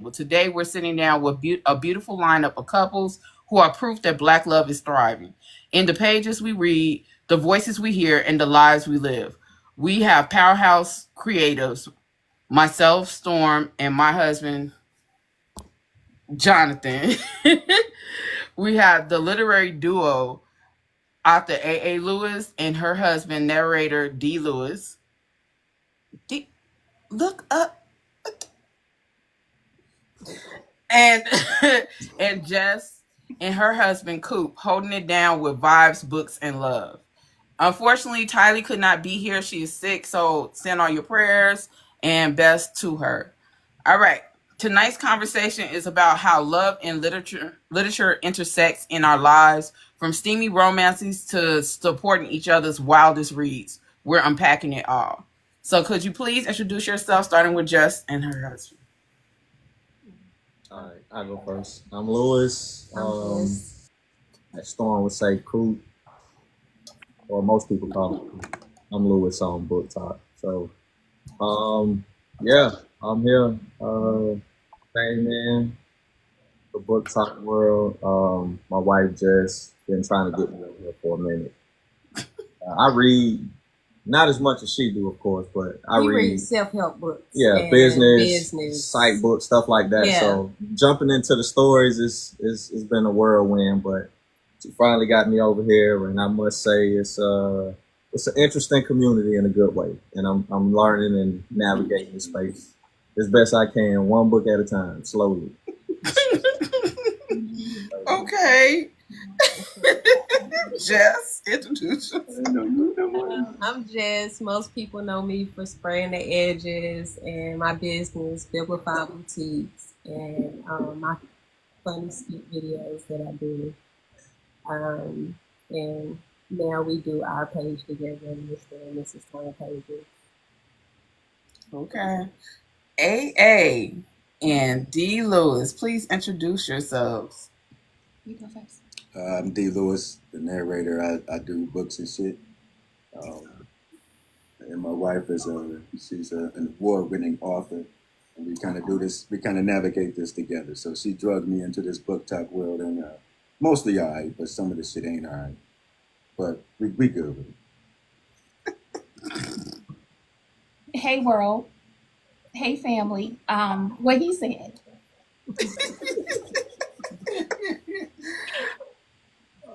Well, today we're sitting down with a beautiful lineup of couples who are proof that Black love is thriving. In the pages we read, the voices we hear, and the lives we live. We have powerhouse creatives, myself, Storm, and my husband, Jonathan. We have the literary duo, author A. Lewis, and her husband, narrator D. Lewis. D- Look up. And and Jess and her husband Coop holding it down with vibes, books, and love. Unfortunately, Tylee could not be here. She is sick, so send all your prayers and best to her. All right. Tonight's conversation is about how love and literature intersects in our lives, from steamy romances to supporting each other's wildest reads. We're unpacking it all. So could you please introduce yourself, starting with Jess and her husband? All right, I go first. I'm Lewis. As Storm would say, Coop, or most people call it Coop. I'm Lewis on Book Talk. So, yeah, I'm here. Same man, the Book Talk world. My wife Jess been trying to get me over here for a minute. I read not as much as she do, of course, but I read self-help books. Yeah, business, site books, stuff like that. Yeah. So jumping into the stories is been a whirlwind, but she finally got me over here, and I must say it's an interesting community in a good way, and I'm learning and navigating the space as best I can, one book at a time, slowly. Okay. Jess, introduce yourself. I'm Jess. Most people know me for spraying the edges and my business, Biblify Boutiques, and my funny skit videos that I do. And now we do our page together, Mr. and Mrs. Tony pages. Okay. AA and D. Lewis, please introduce yourselves. You go first. I'm D. Lewis, the narrator. I do books and shit. And my wife she's an award-winning author. And we kind of do this, we kind of navigate this together. So she drugged me into this book talk world, and mostly all right, but some of the shit ain't all right. But we good with it. Hey, world. Hey, family. What he said.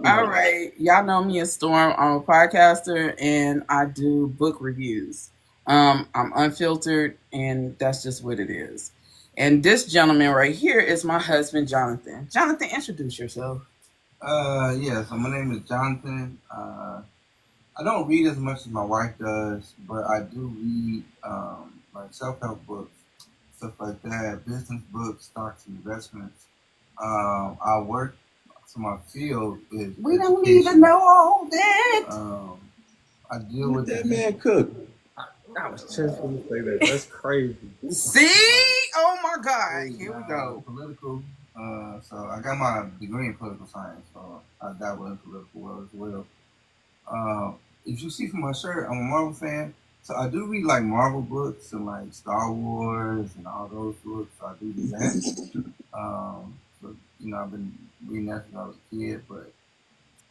All right. Y'all know me as Storm. I'm a podcaster and I do book reviews. I'm unfiltered, and that's just what it is. And this gentleman right here is my husband, Jonathan. Jonathan, introduce yourself. Yeah, so my name is Jonathan. I don't read as much as my wife does, but I do read like self-help books, stuff like that, business books, stocks and investments. I work, so my field is We don't need to know all that. I deal with that man cook. I was just going to say that. That's crazy. See? Oh my God. Here we go. Political. So I got my degree in political science, so I dabble in political world as well. If you see from my shirt, I'm a Marvel fan, so I do read like Marvel books and like Star Wars and all those books. So I do that. So I've been reading that since I was a kid, but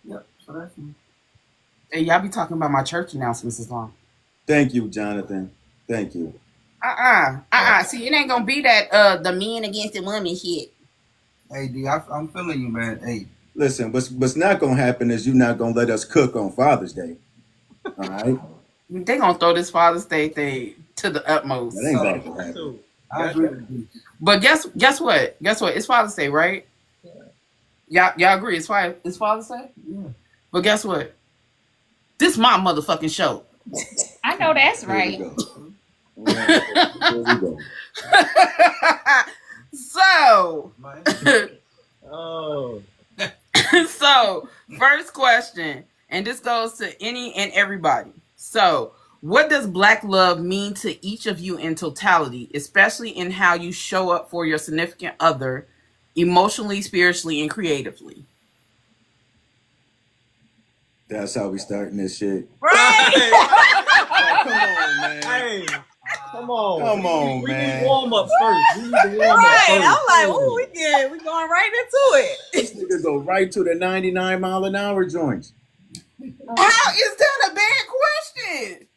yeah. So that's me. Hey, y'all be talking about my church announcements as long. Thank you, Jonathan. Thank you. See, it ain't gonna be that the men against the women shit. Hey, D, I'm feeling you, man. Hey. Listen, what's not gonna happen is you're not gonna let us cook on Father's Day. All right? They gonna throw this Father's Day thing to the utmost. That ain't gonna happen. I agree with you. But guess what? It's Father's Day, right? Yeah. Y'all agree? It's Father's Day? Yeah. But guess what? This my motherfucking show. I know that's right. Here we go. So, oh. So, first question, and this goes to any and everybody. So, what does Black love mean to each of you in totality, especially in how you show up for your significant other, emotionally, spiritually, and creatively? That's how we starting this shit. Right. Oh, come on, man. Hey. Come on. Come on, we man. need warm ups first. We need to warm up Right. first. I'm like, oh, we going right into it. This nigga go right to the 99 mile an hour joints. How is that a bad question?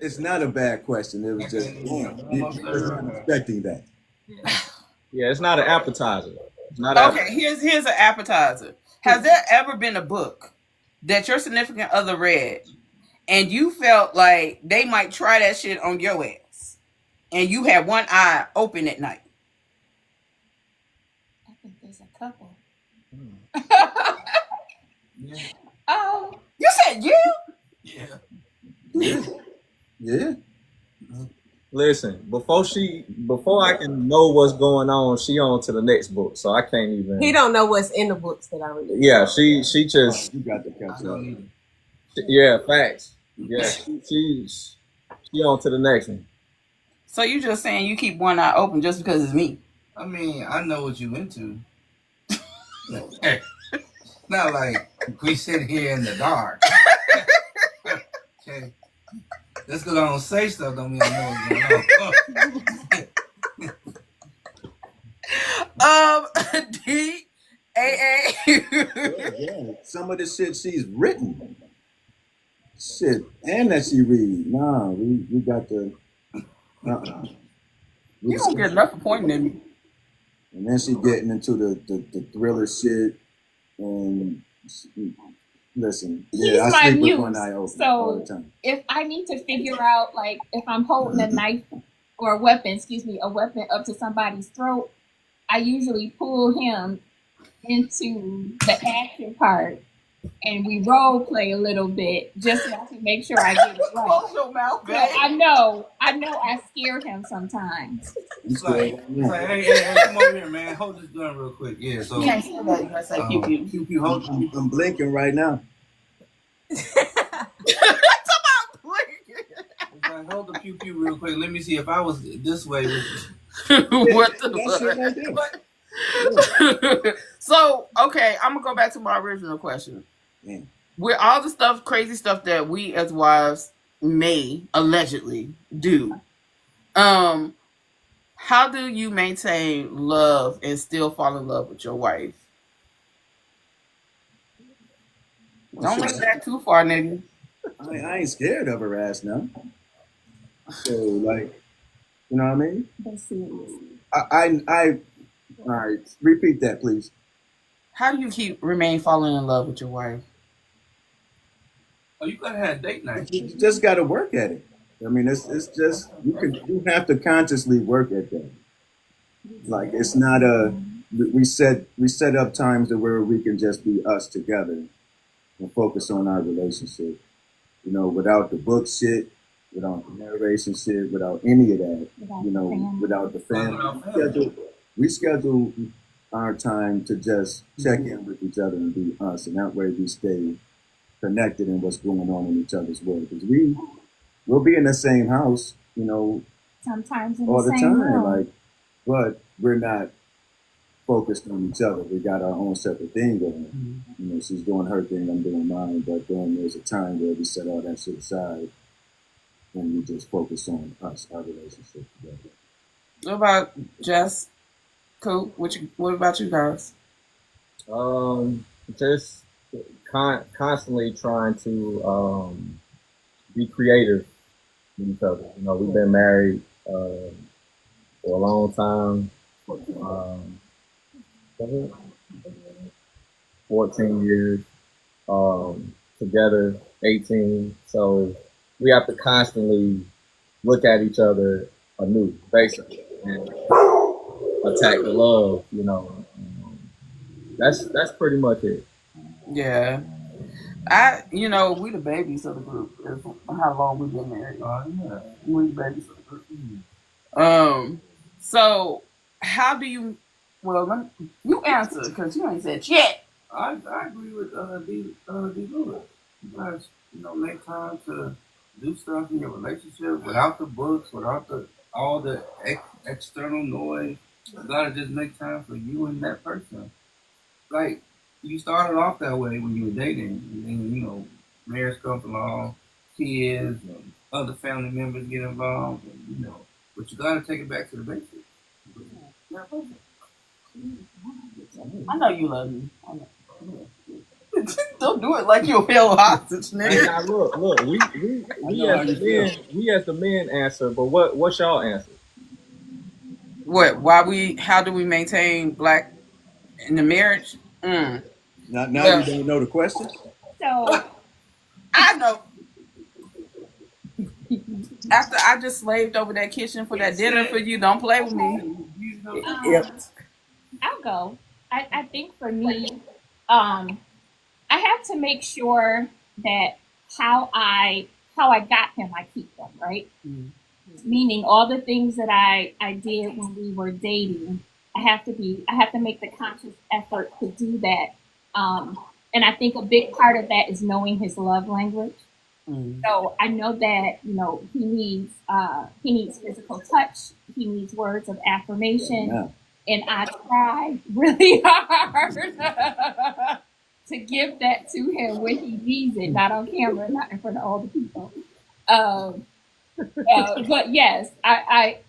It's not a bad question. It was just, damn, you wasn't expecting that. Yeah, it's not an appetizer. It's not Okay, here's an appetizer. Has there ever been a book that your significant other read and you felt like they might try that shit on your ass and you had one eye open at night? I think there's a couple. Yeah. You said yeah? Yeah. Yeah. Listen, before I can know what's going on, she on to the next book, so I can't even. He don't know what's in the books that I read. Yeah, she just. You got to catch up. Yeah, facts. Yeah, she's on to the next one. So you just saying you keep one eye open just because it's me? I mean, I know what you into. Not like we sit here in the dark. Okay. Just because I don't say stuff don't mean I know what's going on. Yeah, some of the shit she's written. Shit. And that she read. Nah, we got the. You don't get enough for pointing at me. And then she getting into the thriller shit. And listen, He's I my sleep muse. with one eye open So all the time. if I need to figure out, like, if I'm holding a knife or a weapon up to somebody's throat, I usually pull him into the action part and we role play a little bit just so I can make sure I get it right. Close your mouth, So babe. I know I scare him sometimes. It's like, hey, come over here, man. Hold this gun real quick. Yeah, so. You can't say that. You gotta say pew pew. Pew pew, hold it. I'm blinking right now. It's like, hold the pew pew real quick. Let me see if I was this way. What the That shit right there. fuck? So, okay, I'm gonna go back to my original question. Yeah. With all the stuff, crazy stuff that we as wives may allegedly do, how do you maintain love and still fall in love with your wife? Don't look back too far, nigga. I ain't scared of her ass now. So, like, you know what I mean? That's serious. I all right, repeat that, please. How do you remain falling in love with your wife? Oh, you gotta have date night. You just got to work at it. I mean, it's just you have to consciously work at that. Like, it's not we set up times to where we can just be us together and focus on our relationship. You know, without the book shit, without the narration shit, without any of that. Without the family. We schedule our time to just check in with each other and be us, and that way we stay connected in what's going on in each other's world. Because we'll be in the same house, Sometimes in all the the same time, room. but we're not focused on each other. We got our own separate thing going on. She's doing her thing, I'm doing mine, but then there's a time where we set all that shit aside and we just focus on us, our relationship together. What about Jess? Cool. What about you guys? Just constantly trying to be creative with each other. We've been married for a long time. 14 years together, 18. So we have to constantly look at each other anew, basically, and attack the love. That's pretty much it. Yeah. We the babies of the group. That's how long we've been married. Yeah. We the babies of the group. So how do you? Well, you answer because you ain't said shit. I agree with D. Lewis. You guys, make time to do stuff in your relationship without the books, without all the external noise. You gotta just make time for you and that person. Like, you started off that way when you were dating, and then marriage comes along, kids, and other family members get involved, and, you know, but you gotta take it back to the basics. I know you love me. I know. Don't do it like you're a fellow hostage, Hey, nigga. now look, we as the men answer, but what's y'all answer? What? How do we maintain black in the marriage? Now Well, you don't know the question. So I know. After I just slaved over that kitchen for that dinner for you, don't play with me. Yep. I'll go. I think for me, um, I have to make sure that how I got him, I keep them, right? Meaning all the things that I did when we were dating, I have to make the conscious effort to do that. And I think a big part of that is knowing his love language. So I know that, you know, he needs physical touch, he needs words of affirmation, Yeah. and I try really hard to give that to him when he needs it, not on camera, not in front of all the people. But yes, I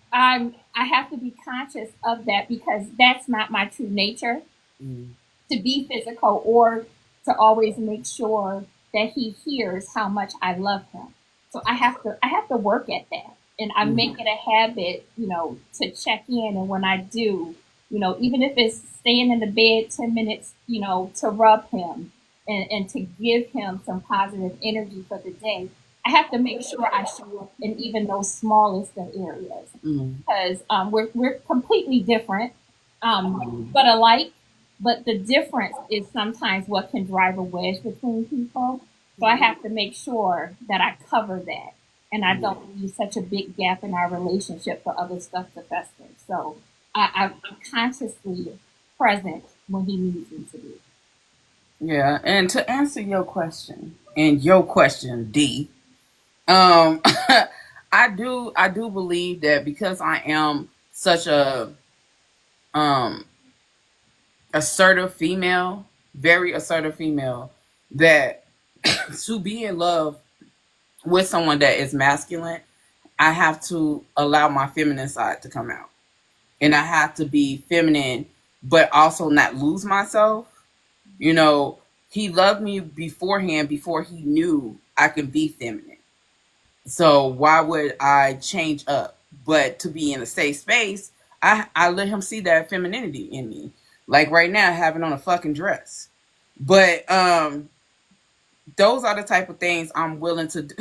have to be conscious of that because that's not my true nature to be physical or to always make sure that he hears how much I love him. So I have to work at that, and I make it a habit, you know, to check in. And when I do, you know, even if it's staying in the bed 10 minutes, you know, to rub him and to give him some positive energy for the day, I have to make sure I show up in even those smallest of areas because we're completely different, but alike. But the difference is sometimes what can drive a wedge between people. So I have to make sure that I cover that and I don't leave such a big gap in our relationship for other stuff to fester. So I'm consciously present when he needs me to be. Yeah, and to answer your question, and your question, D, um, I do believe that because I am such a um assertive female, very assertive female, that to be in love with someone that is masculine, I have to allow my feminine side to come out. And I have to be feminine, but also not lose myself. You know, he loved me beforehand before he knew I could be feminine. So why would I change up? But to be in a safe space, I let him see that femininity in me. Like right now, having on a fucking dress. But those are the type of things I'm willing to do.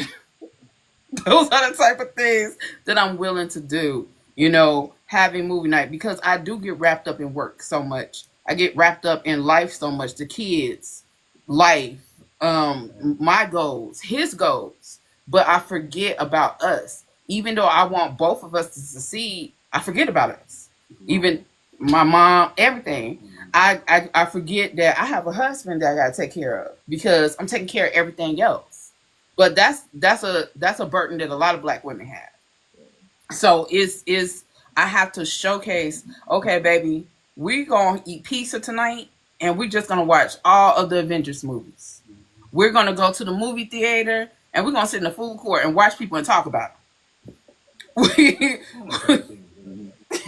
Those are the type of things that I'm willing to do. You know, having movie night because I do get wrapped up in work so much. I get wrapped up in life so much. The kids, life, my goals, his goals. But I forget about us. Even though I want both of us to succeed, I forget about us. Even my mom, everything. I forget that I have a husband that I gotta take care of because I'm taking care of everything else. But that's a burden that a lot of black women have. So is I have to showcase, okay, baby, we gonna eat pizza tonight and we're just gonna watch all of the Avengers movies. We're gonna go to the movie theater and we're gonna sit in the food court and watch people and talk about it.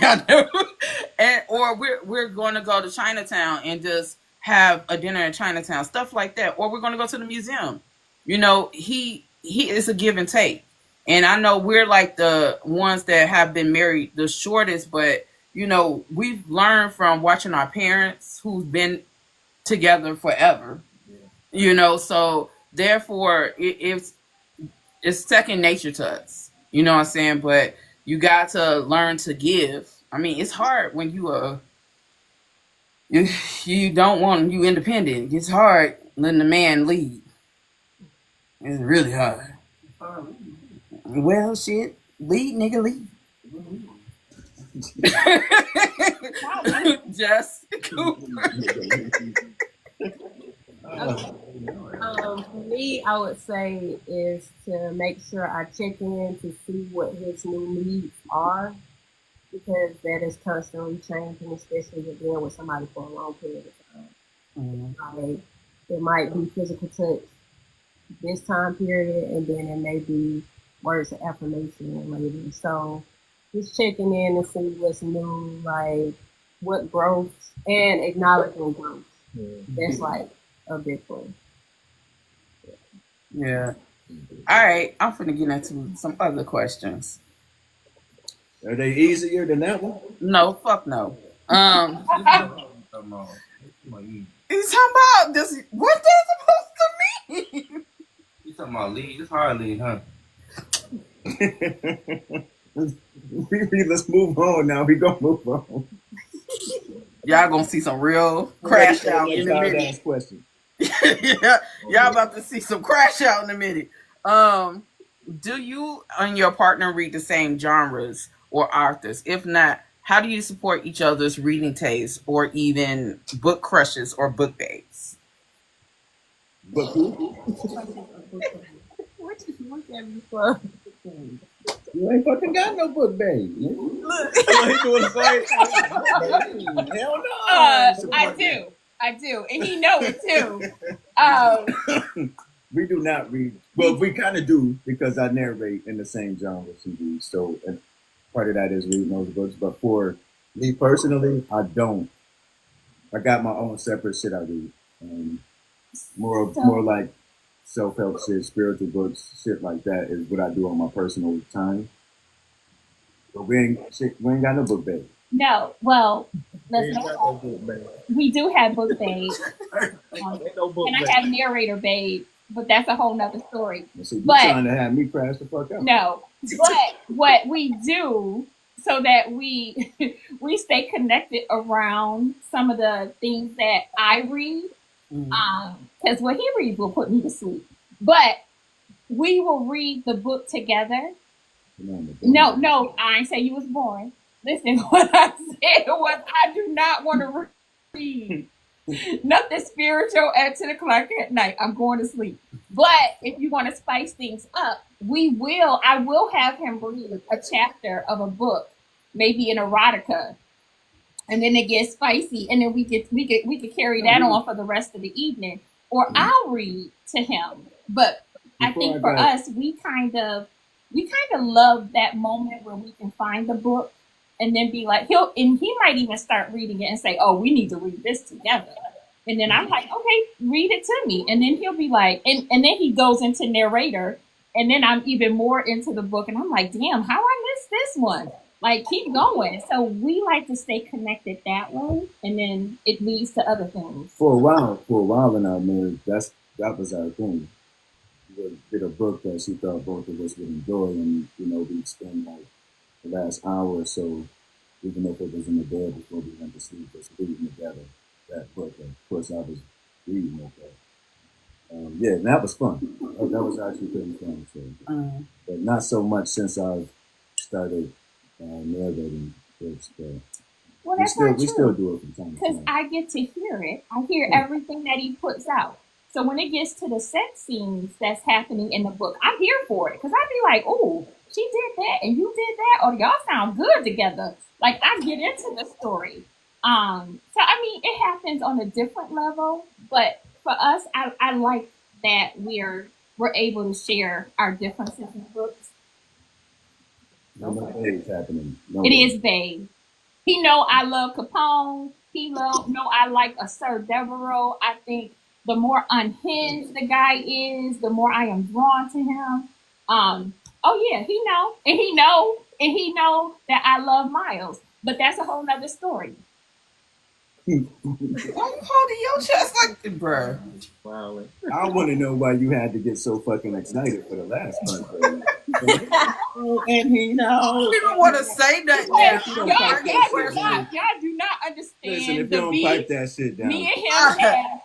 I know. And or we're gonna go to Chinatown and just have a dinner in Chinatown, stuff like that. Or we're gonna go to the museum. You know, he is a give and take. And I know we're like the ones that have been married the shortest, but you know, we've learned from watching our parents who've been together forever. You know, so therefore it's second nature to us. You know what I'm saying? But you got to learn to give. I mean, it's hard when you don't want you independent. It's hard letting the man lead. It's really hard. Well, shit, lead, nigga, lead. Just For me, I would say is to make sure I check in to see what his new needs are because that is constantly changing, especially with being with somebody for a long period of time. Like, it might be physical touch this time period, and then it may be words of affirmation lately. So just checking in and see what's new, like what growth and acknowledging growth. That's like a big one. Yeah. All right. I'm finna get into some other questions. Are they easier than that one? No, fuck no. He's talking about this. What that's supposed to mean? You talking about lead? It's hard lead, huh? Let's move on now. We gonna move on. Y'all gonna see some real crash out in a minute. Question. Yeah, y'all about to see some crash out in a minute. Do you and your partner read the same genres or authors? If not, how do you support each other's reading tastes or even book crushes or book babes? But who? What you look at me for? You ain't fucking got no book, babe. Look. Hell no. I do, and he know it too. We do not read. Well, we kind of do because I narrate in the same genre she reads. So, and part of that is reading those books. But for me personally, I don't. I got my own separate shit I read. More like self-help shit, spiritual books, shit like that is what I do on my personal time. But we ain't got no book babe. No, well, we do have book babe, and I have narrator babe, but that's a whole nother story. So you But trying to have me crash the fuck out? no, but what we do so that we we stay connected around some of the things that I read, because what he reads will put me to sleep. But we will read the book together. No, I ain't say you was born. Listen, what I said was I do not want to read nothing spiritual at 10 o'clock at night. I'm going to sleep. But if you want to spice things up, I will have him read a chapter of a book, maybe an erotica, and then it gets spicy, and then we could carry that on for the rest of the evening. Or I'll read to him. But I think for us, we kind of love that moment where we can find the book and then be like, he might even start reading it and say, oh, we need to read this together. And then I'm like, okay, read it to me. And then he'll be like, and then he goes into narrator, and then I'm even more into the book, and I'm like, damn, how I missed this one? Like, keep going. So we like to stay connected that way, and then it leads to other things. For a while in our marriage, that was our thing. We did a book that she thought both of us would enjoy, and we'd spend like the last hour or so, even if it was in the bed before we went to sleep, just reading together that book. And of course, I was reading it. Yeah, and that was fun. That was actually pretty fun. So, but not so much since I've started narrating books. Well, that's we still do it from time to time. Because I get to hear it. I hear everything that he puts out. So when it gets to the sex scenes that's happening in the book, I'm here for it. Because I'd be like, oh, she did that and you did that. Or y'all sound good together. Like, I get into the story. So, I mean, it happens on a different level. But for us, I like that we're able to share our differences in books. It's happening. It is babe. He know I love Capone. He know I like a Sir Devereaux. I think the more unhinged the guy is, the more I am drawn to him. Oh yeah, he know that I love Miles, but that's a whole nother story. Why you holding your chest like that, bro? Wow. I want to know why you had to get so fucking excited for the last one. And he knows. I don't even want to say that. Y'all do not understand. Listen, if you don't pipe that shit down. Me and him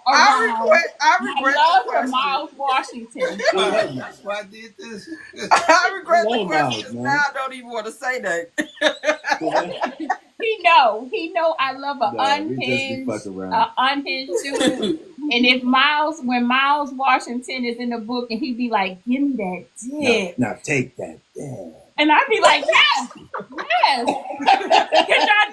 I regret love the for Miles Washington. That's why I did this. I regret the Miles, question. man. Now I don't even want to say that. He know I love an unhinged dude. And when Miles Washington is in the book and he'd be like, give me that dick. Now take that. Yeah. And I'd be like, yes.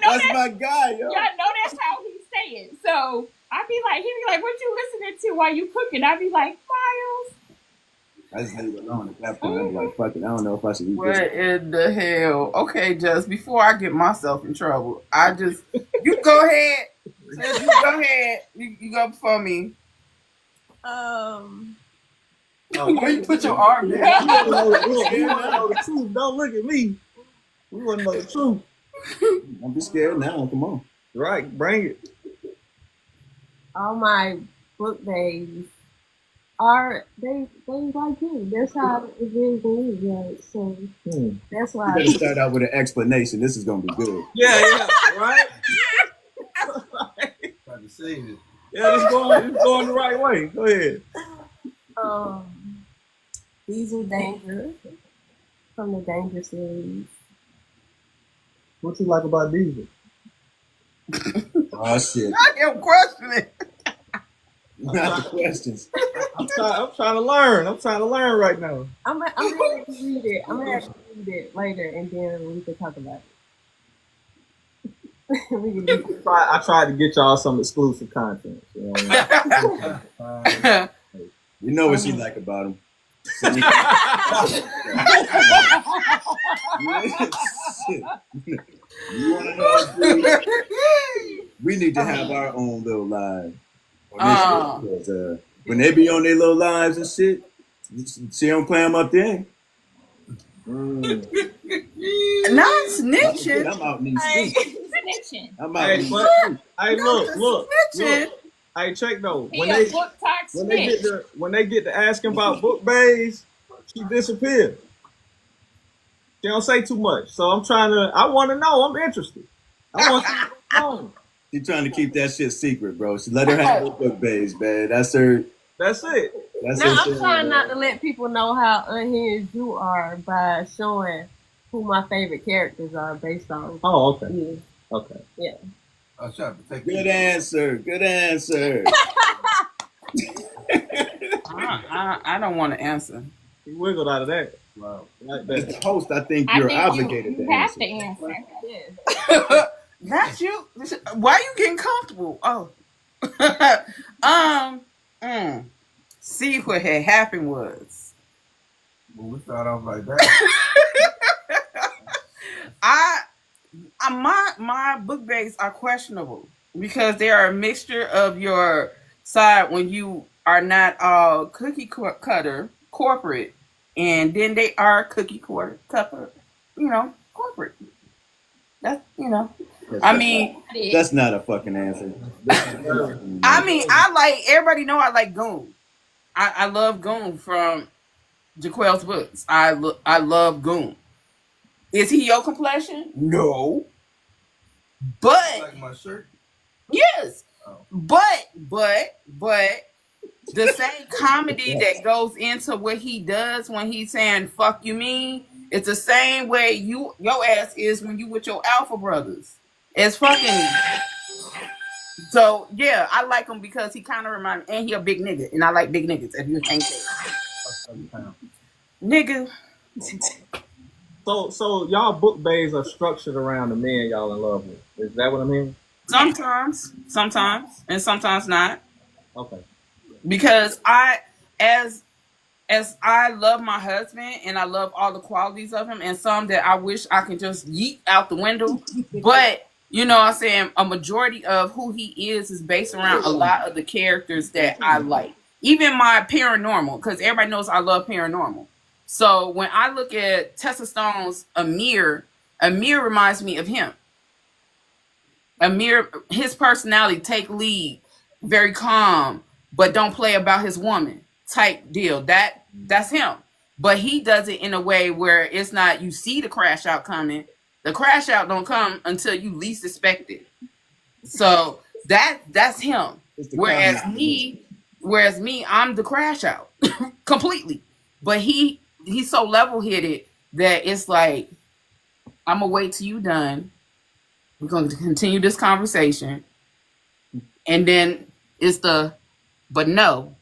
That's my guy, yo. Y'all know that's how he say it. So he'd be like, what you listening to while you cooking? I'd be like, Miles. I just leave it alone at that point. I'm like, fuck it. I don't know if I should eat What this. in the hell? Okay, just before I get myself in trouble, you go ahead. Just, you go ahead. You go before me. Why you put your arm down? We want to know the truth. Don't look at me. We want to know the truth. Don't be scared now. Come on. Right, bring it. All my book days are they like you. That's how it is with me, right? So that's why You better start out with an explanation. This is gonna be good. Yeah, right. Trying to save it. Yeah, it's going the right way. Go ahead. Diesel Danger from the Danger series. What you like about Diesel? Oh shit! I am questioning. Not the questions. I'm trying to learn. I'm trying to learn right now. I'm gonna have to read it. I'm gonna have to read it later, and then we can talk about it. I tried to get y'all some exclusive content. You know what I mean? You know what she like about him. You want to know? We need to have our own little live. Because when they be on their little lives and shit, she don't play them up there. Not snitching. I'm out in these streets. Snitching. I'm out in these streets. Hey, look. Hey, check though. When they get to asking about book bays, she disappeared. She don't say too much. So I want to know. I'm interested. I want to know. She's trying to keep that shit secret, bro. She let her have her book bays, man. That's her. That's it. I'm trying not to let people know how unhinged you are by showing who my favorite characters are based on. Oh, okay. Yeah. Okay. Yeah. Good answer. Good answer. I don't want to answer. He wiggled out of that. Wow. Like As that. the host, I think you're obligated you to have answer. to answer. Yeah. Not you. Why are you getting comfortable? Oh. See, what had happened was Well, we start off like that. my book bags are questionable because they are a mixture of your side when you are not all cookie cutter corporate, and then they are cookie cutter, corporate. That's That's not a fucking answer. I like, everybody know I like Goon. I love Goon from Jaquel's books. I love Goon. Is he your complexion? No. But Like my shirt. yes. Oh. But the same comedy that goes into what he does when he's saying fuck you mean, it's the same way your ass is when you with your alpha brothers. It's fucking. So yeah, I like him because he kind of reminds me, and he a big nigga, and I like big niggas. If you ain't there, nigga. So y'all book bays are structured around the man y'all in love with. Is that what I mean? Sometimes, and sometimes not. Okay. Because as I love my husband and I love all the qualities of him, and some that I wish I could just yeet out the window, but you know what I'm saying, a majority of who he is based around a lot of the characters that I like. Even my paranormal, because everybody knows I love paranormal. So when I look at Tessa Stone's Amir reminds me of him. Amir, his personality, take lead, very calm, but don't play about his woman type deal. That's him. But he does it in a way where it's not, you see the crash out coming. The crash out don't come until you least expect it. So that's him. Whereas me, I'm the crash out completely. But he's so level headed that it's like, I'm gonna wait till you done. We're going to continue this conversation. And then it's the but no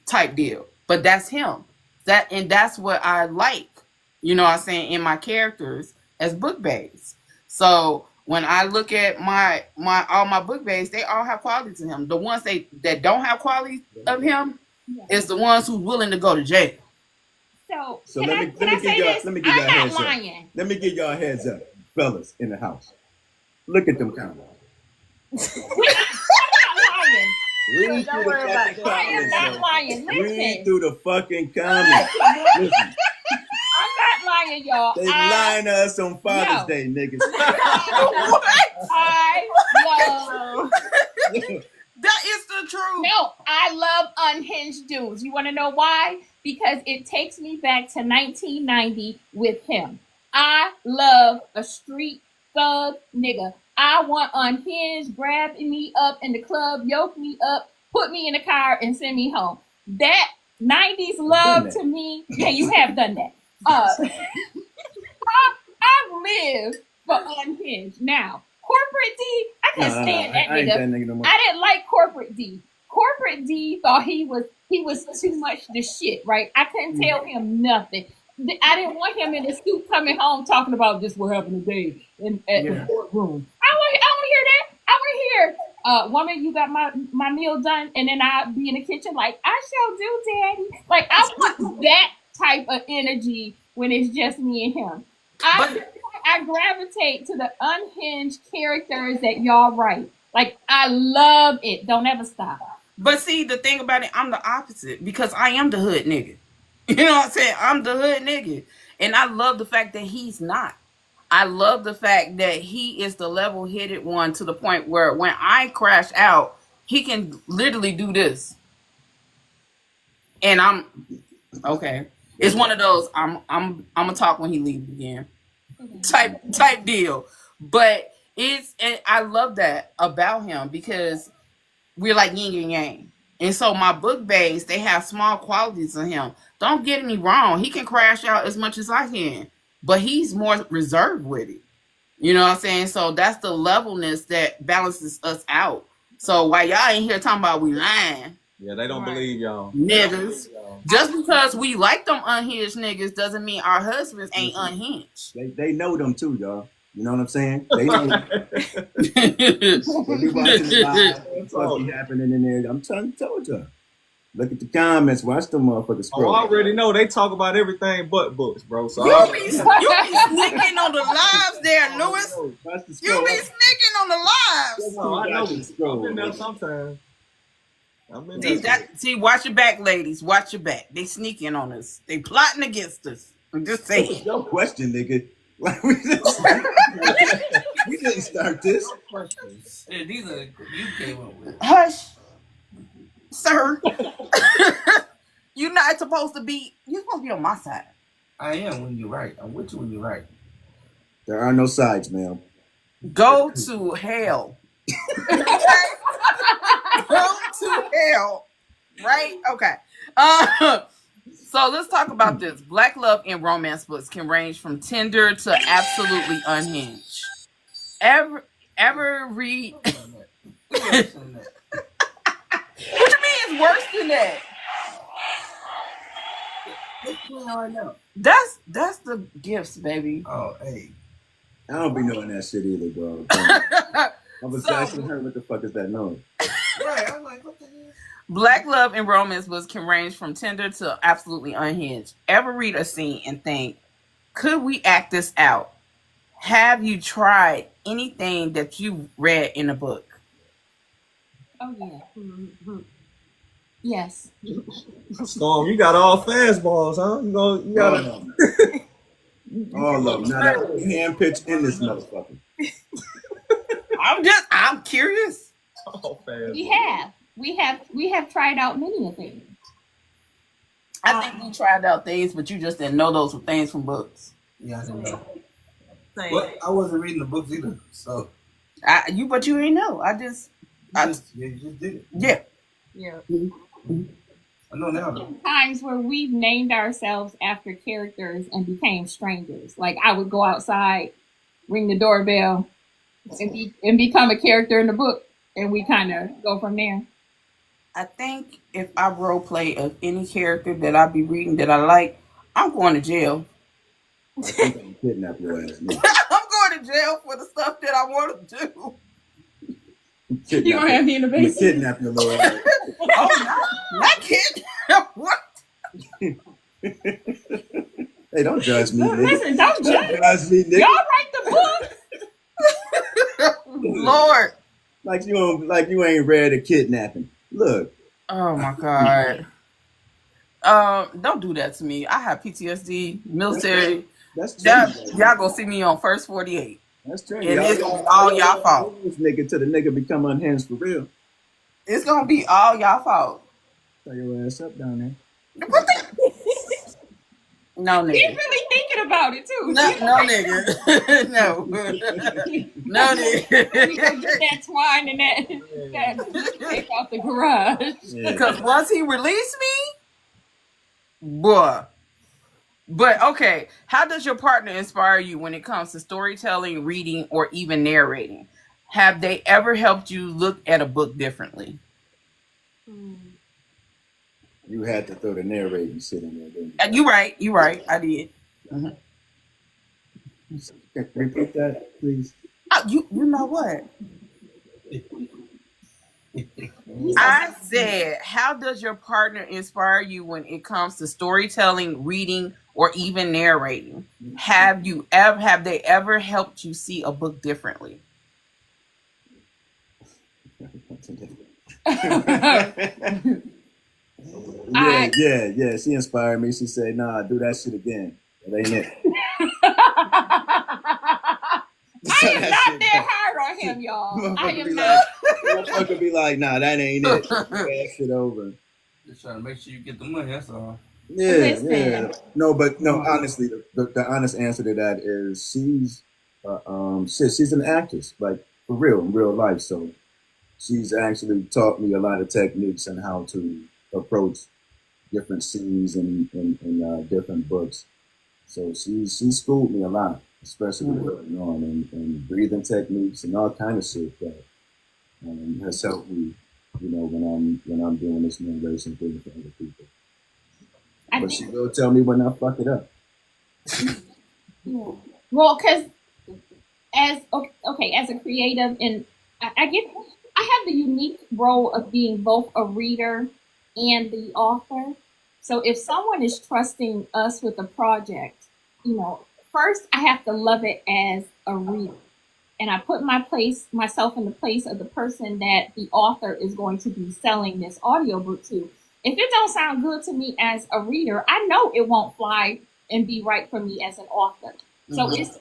type deal. But that's him. That's what I like, you know what I'm saying, in my characters as book bays. So when I look at all my book bays, they all have qualities of him. The ones that don't have qualities of him, is the ones who's willing to go to jail. So let me give y'all a heads up. Let me give y'all a heads up, fellas in the house. Look at them comments. Read through the fucking comments. Read through the fucking comments. Listen. I'm not lying, y'all. They lying to us on Father's Day, niggas. I love. That is the truth. No, I love unhinged dudes. You want to know why? Because it takes me back to 1990 with him. I love a street thug nigga. I want unhinged, grabbing me up in the club, yoke me up, put me in the car, and send me home. That 90s love to me, yeah, you have done that. I've lived for unhinged. Now, Corporate D, I couldn't stand that nigga. No I didn't like Corporate D. Corporate D thought he was too much the shit, right? I couldn't tell him nothing. I didn't want him in the suit coming home talking about this what happened today at the courtroom. I want to hear that. I want to hear, woman, you got my meal done, and then I'll be in the kitchen like, I shall do, daddy. Like, I want that type of energy when it's just me and him. I gravitate to the unhinged characters that y'all write. Like, I love it. Don't ever stop. But see, the thing about it, I'm the opposite because I am the hood nigga. You know what I'm saying? I'm the hood nigga. And I love the fact that he's not. I love the fact that he is the level-headed one to the point where when I crash out, he can literally do this. And I'm okay. It's one of those I'm gonna talk when he leaves again. Type deal. But I love that about him because we're like yin and yang. And so my book bays, they have small qualities of him. Don't get me wrong. He can crash out as much as I can, but he's more reserved with it. You know what I'm saying? So that's the levelness that balances us out. So while y'all ain't here talking about we lying. Yeah, they don't believe y'all. Niggas. Just because we like them unhinged niggas doesn't mean our husbands ain't unhinged. They know them too, y'all. You know what I'm saying? They know. They be watching the live. What's be happening in there? I'm trying to tell you. Look at the comments. Watch them motherfuckers scroll. I already know they talk about everything but books, bro. So you be sneaking on the lives there, Louis. You be sneaking on the lives. I know. I've been there sometimes. See, watch your back, ladies. Watch your back. They sneaking on us. They plotting against us. I'm just saying. No question, nigga. Like we didn't start this. Yeah, these are you came up with. Hush, sir. You're not supposed to be. You're supposed to be on my side. I am when you're right. I'm with you when you're right. There are no sides, ma'am. Go to hell. Go to hell. Right? Okay. So let's talk about this. Black love in romance books can range from tender to absolutely unhinged. Ever read? What you mean it's worse than that? That's the gifts, baby. Oh, hey. I don't be knowing that shit either, bro. I was asking her, what the fuck is that noise? Right, I'm like, what the hell? Black love in romance books can range from tender to absolutely unhinged. Ever read a scene and think, could we act this out? Have you tried anything that you read in a book? Oh, yeah. Mm-hmm. Yes. Storm, you got all fastballs, huh? You got all of them. Now that hand pitch in this motherfucker. I'm curious. All fast. We have tried out many of things. I think we tried out things, but you just didn't know those were things from books. Yeah, I didn't know. But I wasn't reading the books either, so. But you didn't know. You just did it. Yeah. Yeah. Mm-hmm. I know now though. Times where we've named ourselves after characters and became strangers. Like I would go outside, ring the doorbell, and become a character in the book, and we kind of go from there. I think if I role play of any character that I be reading that I like, I'm going to jail. I think I'm kidnap your ass. Yeah. I'm going to jail for the stuff that I want to do. You gonna have me in the basement? Kidnap your little ass. Oh, not kid. Hey, don't judge me, nigga. Listen, don't judge me, nigga. Y'all write the book. Lord. Like you ain't read a kidnapping. Look. Oh my God. Don't do that to me. I have PTSD, military. That's true. Y'all gonna see me on First 48. That's true. And it's gonna be all y'all fault. This nigga till the nigga become unhinged for real. It's gonna be all y'all fault. Throw your ass up down there. No, nigga. He's really thinking about it too. No, nigga. No. No, nigga. We gonna get that twine and that take out the garage. Because once he released me, boy. But okay, how does your partner inspire you when it comes to storytelling, reading, or even narrating? Have they ever helped you look at a book differently? You had to throw the narrating shit in there, didn't You right. I did. you? Repeat that, please. You know what? I said, how does your partner inspire you when it comes to storytelling, reading, or even narrating? Have they ever helped you see a book differently? Yeah. She inspired me. She said, "Nah, do that shit again. That ain't it." I am not that hard on him, y'all. I am not. Motherfucker be like, "Nah, that ain't it. That shit over." Just trying to make sure you get the money. That's all. Yeah. No, honestly, the honest answer to that is she's an actress, like for real in real life. So she's actually taught me a lot of techniques and how to approach different scenes in different books. So she schooled me a lot, especially early on, and breathing techniques and all kind of shit that has helped me, when I'm doing this narration thing for other people. But she will tell me when I fuck it up. Yeah. Well, because as a creative, and I have the unique role of being both a reader and the author. So if someone is trusting us with a project, first I have to love it as a reader. And I put myself in the place of the person that the author is going to be selling this audiobook to. If it don't sound good to me as a reader, I know it won't fly and be right for me as an author. So it's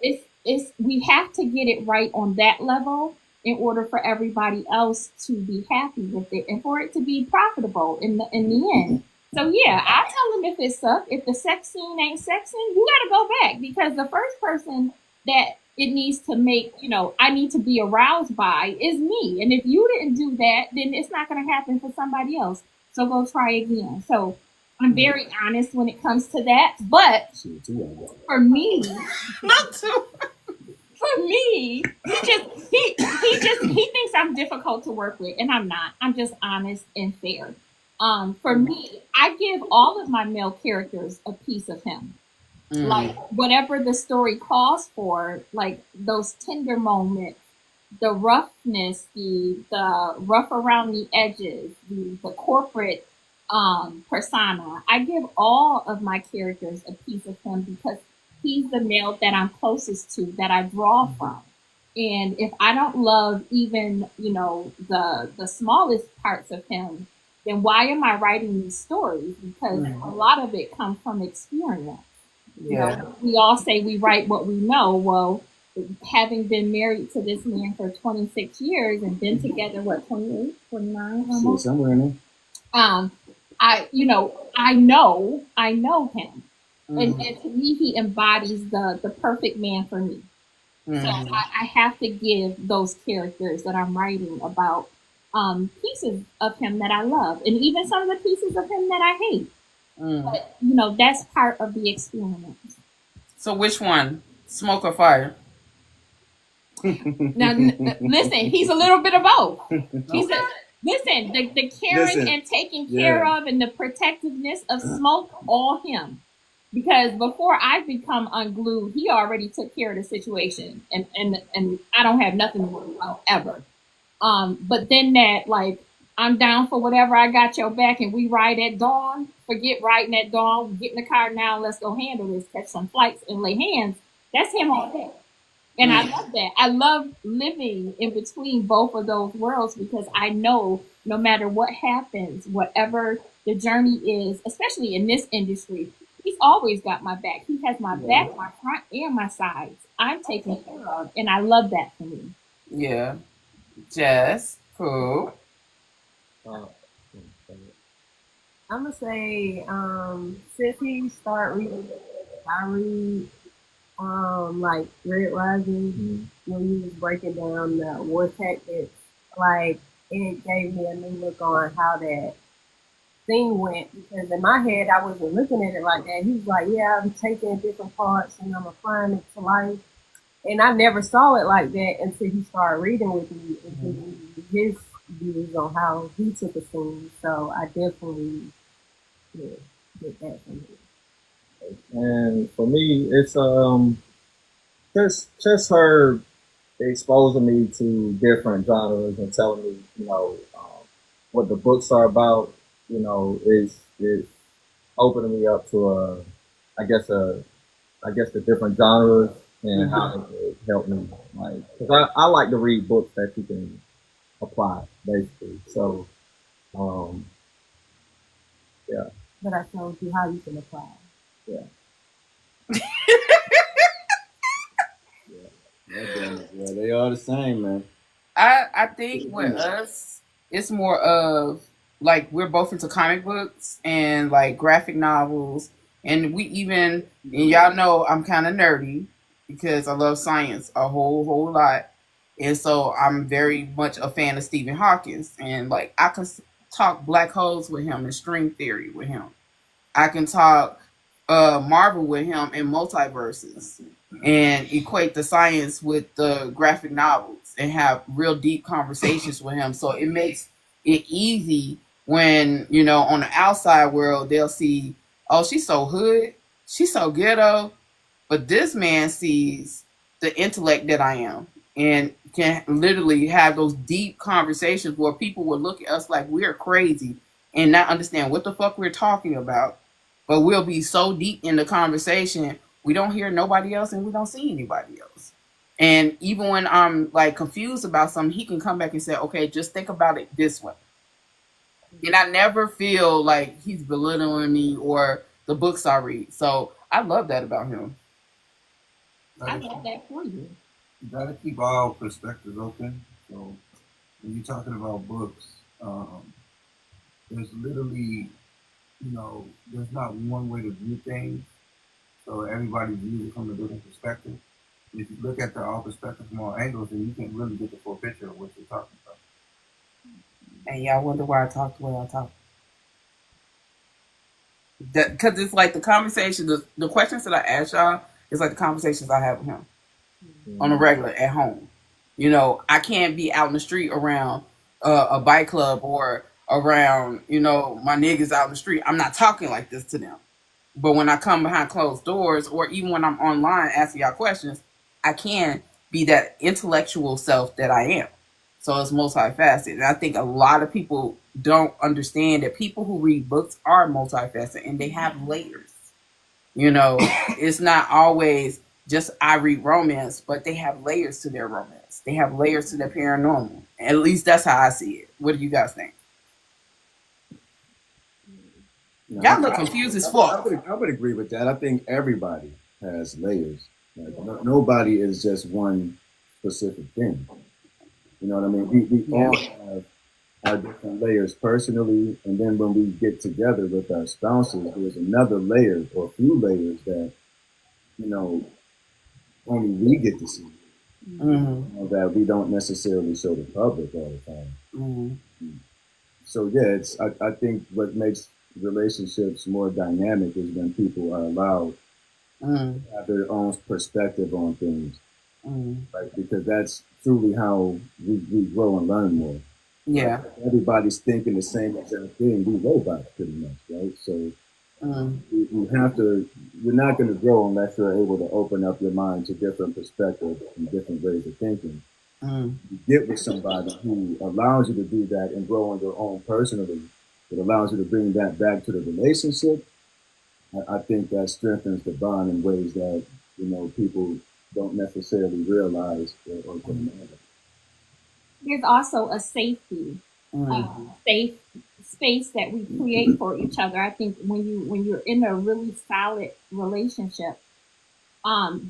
we have to get it right on that level in order for everybody else to be happy with it and for it to be profitable in the end. So yeah, I tell them if it sucks, if the sex scene ain't sexing, you gotta go back, because the first person that it needs to make, I need to be aroused by is me. And if you didn't do that, then it's not gonna happen for somebody else. So go try again. So I'm very honest when it comes to that. But for me, he thinks I'm difficult to work with, and I'm not. I'm just honest and fair. For me, I give all of my male characters a piece of him. Like whatever the story calls for, like those tender moments, the roughness, the rough around the edges, the corporate persona. I give all of my characters a piece of him because he's the male that I'm closest to, that I draw from. And if I don't love even, the smallest parts of him, then why am I writing these stories? Because a lot of it comes from experience. Yeah. We all say we write what we know. Well, having been married to this man for 26 years and been together, 28, 29 almost? Somewhere in there. I know him. And to me, he embodies the perfect man for me. So I have to give those characters that I'm writing about pieces of him that I love, and even some of the pieces of him that I hate. But, that's part of the experience. So which one? Smoke or fire? Now, listen, he's a little bit of both. He's listen, the caring and taking care of and the protectiveness of Smoke, all him. Because before I become unglued, he already took care of the situation, and I don't have nothing to worry about ever. But then that, like, I'm down for whatever, I got your back, and we ride at dawn. forget writing at dawn, get in the car now, let's go handle this, catch some flights and lay hands. That's him all day. And I love that. I love living in between both of those worlds because I know no matter what happens, whatever the journey is, especially in this industry, he's always got my back. He has my back, my front, and my sides. I'm taken care of, and I love that for me. Yeah. Jess, cool. I'm gonna say, since he started reading, I read, like Red Rising, when he was breaking down the war tactics, like it gave me a new look on how that thing went. Because in my head, I wasn't looking at it like that. He was like, "Yeah, I'm taking different parts and I'm applying it to life," and I never saw it like that until he started reading with me and giving me his views on how he took a scene. So I definitely get that from him. And for me, it's just her exposing me to different genres and telling me, what the books are about. Is opening me up to I guess the different genres and how it could help me. Like, cause I like to read books that you can apply, basically. So, yeah. But I showed you how you can apply. Yeah. Yeah, they are the same, man. I think with us, it's more of like we're both into comic books and like graphic novels, and we even and y'all know I'm kind of nerdy because I love science a whole lot, and so I'm very much a fan of Stephen Hawkins, and like I can talk black holes with him and string theory with him. I can talk Marvel with him and multiverses and equate the science with the graphic novels and have real deep conversations with him. So it makes it easy when, on the outside world, they'll see, oh, she's so hood, she's so ghetto. But this man sees the intellect that I am and can literally have those deep conversations where people will look at us like we're crazy and not understand what the fuck we're talking about. But we'll be so deep in the conversation, we don't hear nobody else and we don't see anybody else. And even when I'm like confused about something, he can come back and say, okay, just think about it this way. And I never feel like he's belittling me or the books I read. So I love that about him. I love that for you. You gotta keep all perspectives open. So when you're talking about books, there's literally, there's not one way to view things. So everybody views it from a different perspective. And if you look at all perspectives from all angles, then you can really get the full picture of what you're talking about. And y'all wonder why I talk the way I talk. Because it's like the conversation, the questions that I ask y'all is like the conversations I have with him on a regular at home. I can't be out in the street around a bike club or around, my niggas out in the street. I'm not talking like this to them. But when I come behind closed doors or even when I'm online asking y'all questions, I can be that intellectual self that I am. So it's multifaceted. And I think a lot of people don't understand that people who read books are multifaceted and they have layers. It's not always just I read romance, but they have layers to their romance. They have layers to their paranormal. At least that's how I see it. What do you guys think? Y'all look confused as fuck. I would agree with that. I think everybody has layers. Nobody is just one specific thing. You know what I mean? We all have our different layers personally, and then when we get together with our spouses, there's another layer or a few layers that, only we get to see. That we don't necessarily show the public all the time. So yeah, I think what makes relationships more dynamic is when people are allowed to have their own perspective on things, right? Because that's truly how we grow and learn more. Yeah. Like, everybody's thinking the same exact thing. We robots pretty much, right? So we have to. You're not going to grow unless you're able to open up your mind to different perspectives and different ways of thinking. You get with somebody who allows you to do that and grow on your own personally, it allows you to bring that back to the relationship. I think that strengthens the bond in ways that, you know, people don't necessarily realize or can imagine. There's also a safety, safe space that we create for each other. I think when you're in a really solid relationship,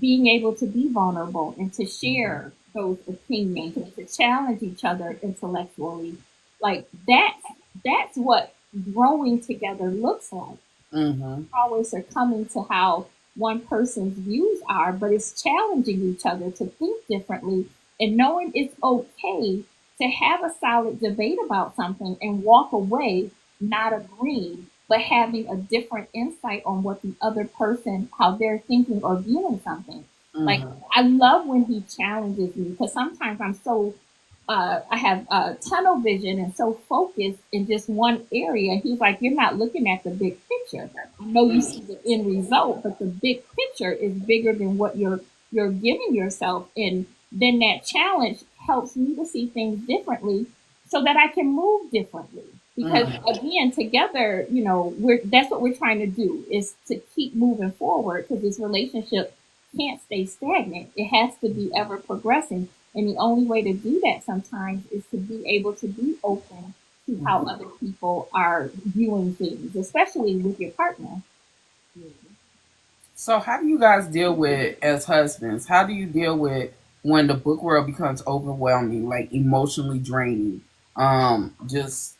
being able to be vulnerable and to share those opinions and to challenge each other intellectually, like that's what growing together looks like. Always are coming to how one person's views are, but it's challenging each other to think differently and knowing it's okay to have a solid debate about something and walk away not agreeing, but having a different insight on what the other person, how they're thinking or viewing something. Like, I love when he challenges me because sometimes I'm so I have tunnel vision and so focused in just one area. He's like, you're not looking at the big picture. I know you see the end result, but the big picture is bigger than what you're giving yourself. And then that challenge helps me to see things differently so that I can move differently. Because again, together, you know, that's what we're trying to do is to keep moving forward because this relationship can't stay stagnant. It has to be ever progressing. And the only way to do that sometimes is to be able to be open to how other people are viewing things, especially with your partner. So how do you guys deal with, as husbands, how do you deal with when the book world becomes overwhelming, like emotionally draining? Just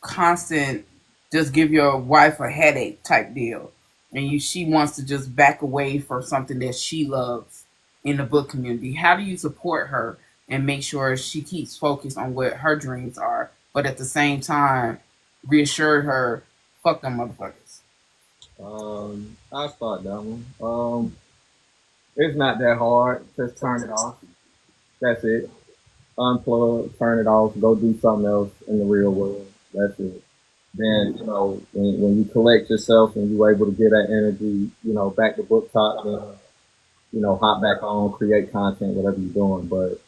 constant, just give your wife a headache type deal. And she wants to just back away from something that she loves in the book community. How do you support her and make sure she keeps focused on what her dreams are, but at the same time reassure her, fuck them motherfuckers? I'll start that one. It's not that hard. Just turn it off. That's it. Unplug, turn it off, go do something else in the real world. That's it. Then, you know, when you collect yourself and you're able to get that energy, you know, back to book talk, then, you know, hop back on, create content, whatever you're doing. But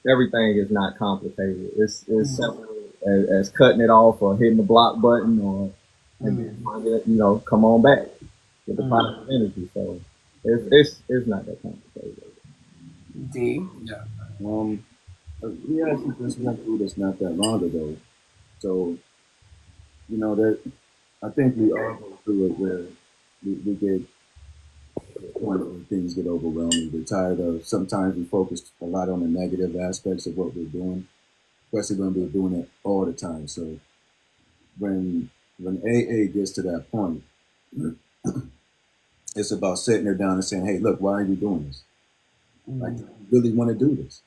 everything is not complicated. It's simple as cutting it off or hitting the block button or, and then, you know, come on back with the positive energy. So it's not that complicated. D. Yeah. We actually just went through this not that long ago. So, you know, that I think we all go through it where we get to the point where things get overwhelming. We're tired of, sometimes we focus a lot on the negative aspects of what we're doing, especially when we're doing it all the time. So when AA gets to that point, it's about sitting her down and saying, hey, look, why are you doing this? Like, do you really want to do this?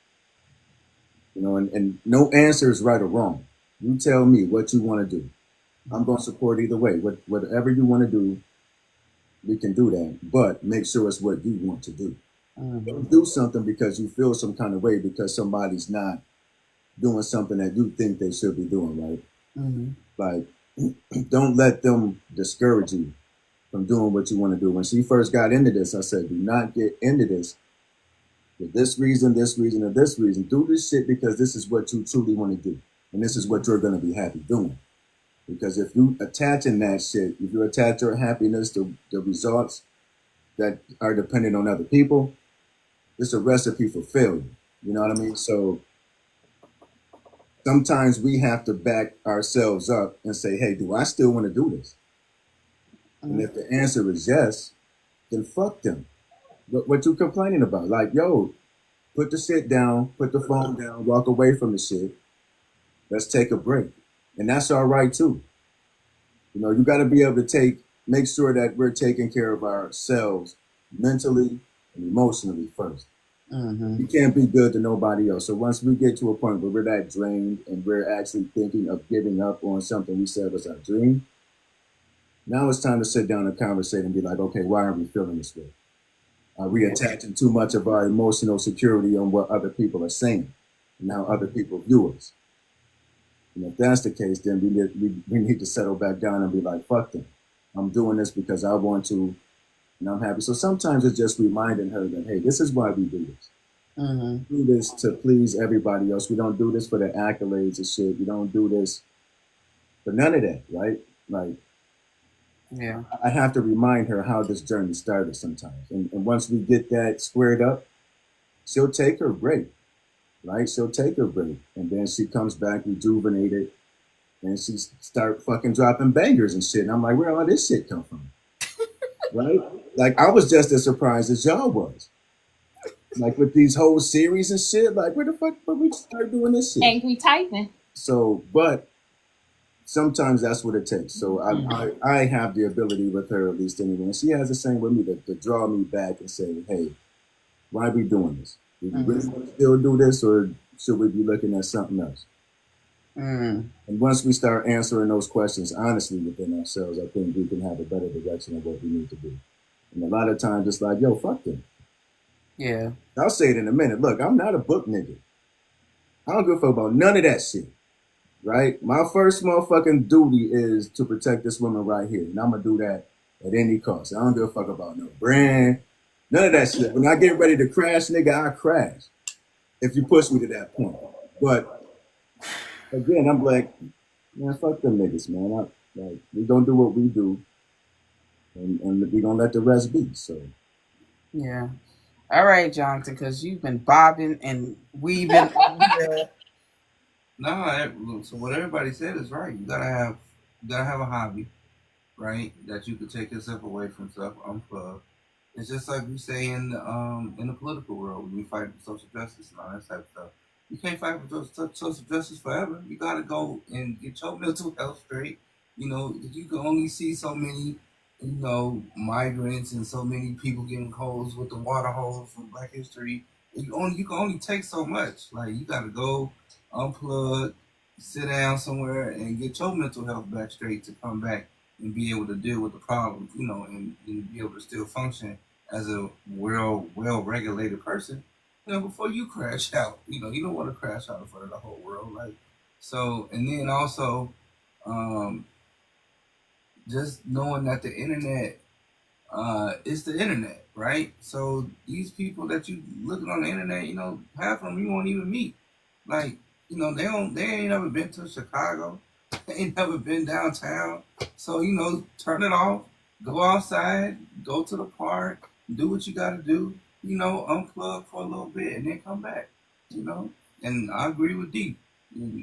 You know, and no answer is right or wrong. You tell me what you want to do. I'm going to support either way. Whatever you want to do, we can do that. But make sure it's what you want to do. Don't do something because you feel some kind of way because somebody's not doing something that you think they should be doing, right? Like, don't let them discourage you from doing what you want to do. When she first got into this, I said, do not get into this for this reason, or this reason. Do this shit because this is what you truly want to do. And this is what you're going to be happy doing. Because if you attaching that shit, if you attach your happiness to the results that are dependent on other people, it's a recipe for failure. You know what I mean? So sometimes we have to back ourselves up and say, hey, do I still want to do this? And if the answer is yes, then fuck them. What you complaining about? Like, yo, put the shit down, put the phone down, walk away from the shit. Let's take a break. And that's all right too. You know, you got to be able to make sure that we're taking care of ourselves mentally and emotionally first. You can't be good to nobody else. So once we get to a point where we're that drained and we're actually thinking of giving up on something we said was our dream, now it's time to sit down and conversate and be like, okay, why are we feeling this way? Are we attaching too much of our emotional security on what other people are saying and how other people view us? And if that's the case, then we need to settle back down and be like, fuck them. I'm doing this because I want to, and I'm happy. So sometimes it's just reminding her that, hey, this is why we do this. We do this to please everybody else. We don't do this for the accolades and shit. We don't do this But none of that, right? Like, Yeah. I have to remind her how this journey started sometimes. And once we get that squared up, she'll take her break, right? She'll take her break. And then she comes back rejuvenated and she start fucking dropping bangers and shit. And I'm like, where all this shit come from? Right? Like, I was just as surprised as y'all was. Like, with these whole series and shit, like, where the fuck did we start doing this shit? Angry typing. So, but sometimes that's what it takes. So I have the ability with her, at least anyway. And she has the same with me to draw me back and say, hey, why are we doing this? Do we really want to still do this, or should we be looking at something else? And once we start answering those questions honestly within ourselves, I think we can have a better direction of what we need to do. And a lot of times it's like, yo, fuck them. Yeah. I'll say it in a minute. Look, I'm not a book nigga. I don't give a fuck about none of that shit. Right? My first motherfucking duty is to protect this woman right here. And I'm going to do that at any cost. I don't give a fuck about no brand. None of that shit. When I get ready to crash, nigga, I crash. If you push me to that point. But again, I'm like, man, fuck them niggas, man. Like, we don't do what we do. And we don't let the rest be. So. Yeah. All right, Jonathan, because you've been bobbing and weaving. No, so what everybody said is right. You gotta have a hobby, right? That you could take yourself away from stuff, unplug. It's just like we say in the political world when we fight for social justice and all that type of stuff. You can't fight for social justice forever. You gotta go and get your mental health straight. You know, you can only see so many, migrants and so many people getting hosed with the water hose from Black History. You can only take so much. Like, you gotta go unplug, sit down somewhere, and get your mental health back straight to come back and be able to deal with the problems, and be able to still function as a well-regulated person, before you crash out. You don't want to crash out in front of the whole world. Like, so, and then also, just knowing that the internet is the internet, right? So these people that you looking on the internet, half of them you won't even meet. Like, they ain't never been to Chicago. They ain't never been downtown. So, turn it off, go outside, go to the park, do what you gotta do, unplug for a little bit and then come back, And I agree with D.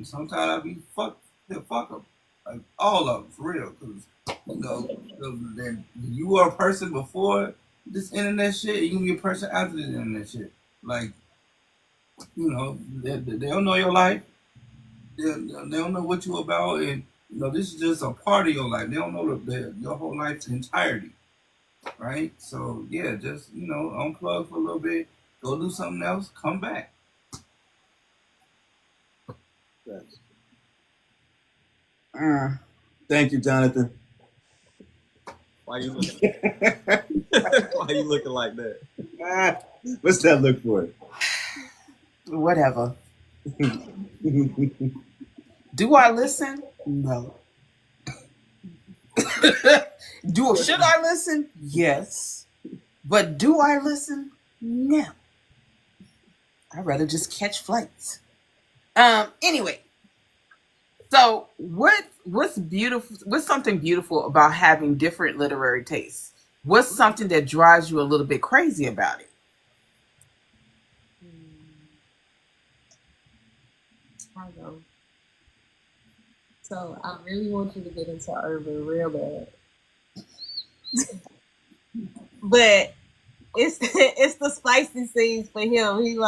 Sometimes I be fuck them. Like, all of them, for real. Because, you were a person before this internet shit, and you can be a person after this internet shit. Like, they don't know your life. They don't know what you're about, and this is just a part of your life. They don't know your whole life's entirety, right? So yeah, just unplug for a little bit, go do something else, come back. Thank you, Jonathan. Why you looking? Why you looking like that? What's that look for? Whatever. Do I listen? No. Should I listen? Yes. But do I listen? No. I'd rather just catch flights. Anyway. So what's beautiful? What's something beautiful about having different literary tastes? What's something that drives you a little bit crazy about it? I know. So I really want you to get into urban real bad. But it's the spicy scenes for him. He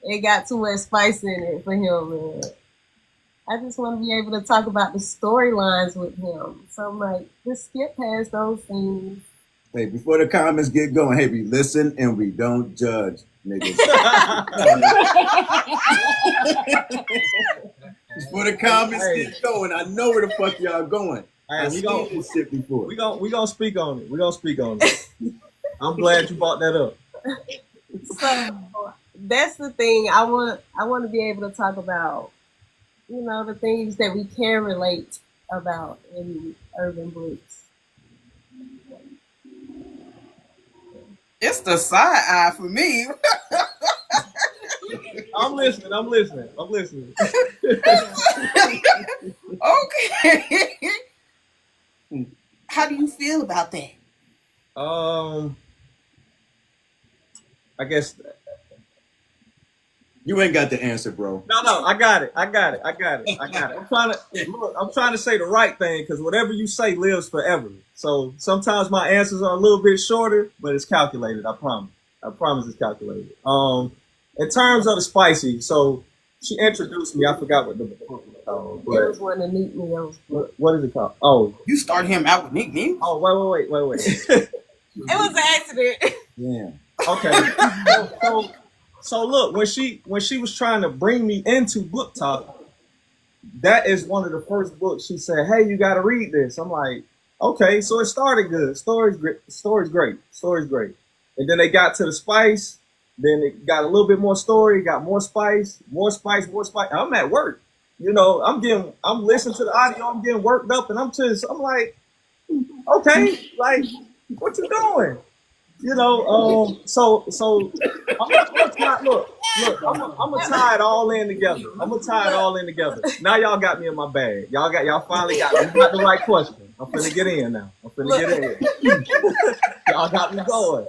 it got too much spice in it for him, man. I just want to be able to talk about the storylines with him. So I'm like, just skip past those scenes. Hey, before the comments get going, hey, we listen and we don't judge, niggas. Before the comments get going, I know where the fuck y'all going. Hey, we gonna this shit before. We gonna speak on it. We gonna speak on it. I'm glad you brought that up. So that's the thing. I want to be able to talk about, the things that we can relate about in urban books. It's the side eye for me. I'm listening. Okay. How do you feel about that? I guess You ain't got the answer, bro. no. I got it. I'm trying to say the right thing because whatever you say lives forever. So sometimes my answers are a little bit shorter, but it's calculated. I promise. It's calculated. In terms of the spicy, so she introduced me. I forgot what the book was called. It was one of Meet Meals. What is it called? Oh, You started him out with nicknames? oh, wait. It was an accident. Yeah. Okay. So look, when she was trying to bring me into book talk, that is one of the first books she said, "Hey, you got to read this." I'm like, okay. So it started good. Story's great. And then they got to the spice. Then it got a little bit more story. Got more spice. I'm at work. You know, I'm listening to the audio. I'm getting worked up, and I'm like, okay, like, what you doing? You know, so I'm gonna tie it all in together. Now y'all got me in my bag. Y'all finally got me. You got the right question. I'm finna get in now. Y'all got me going.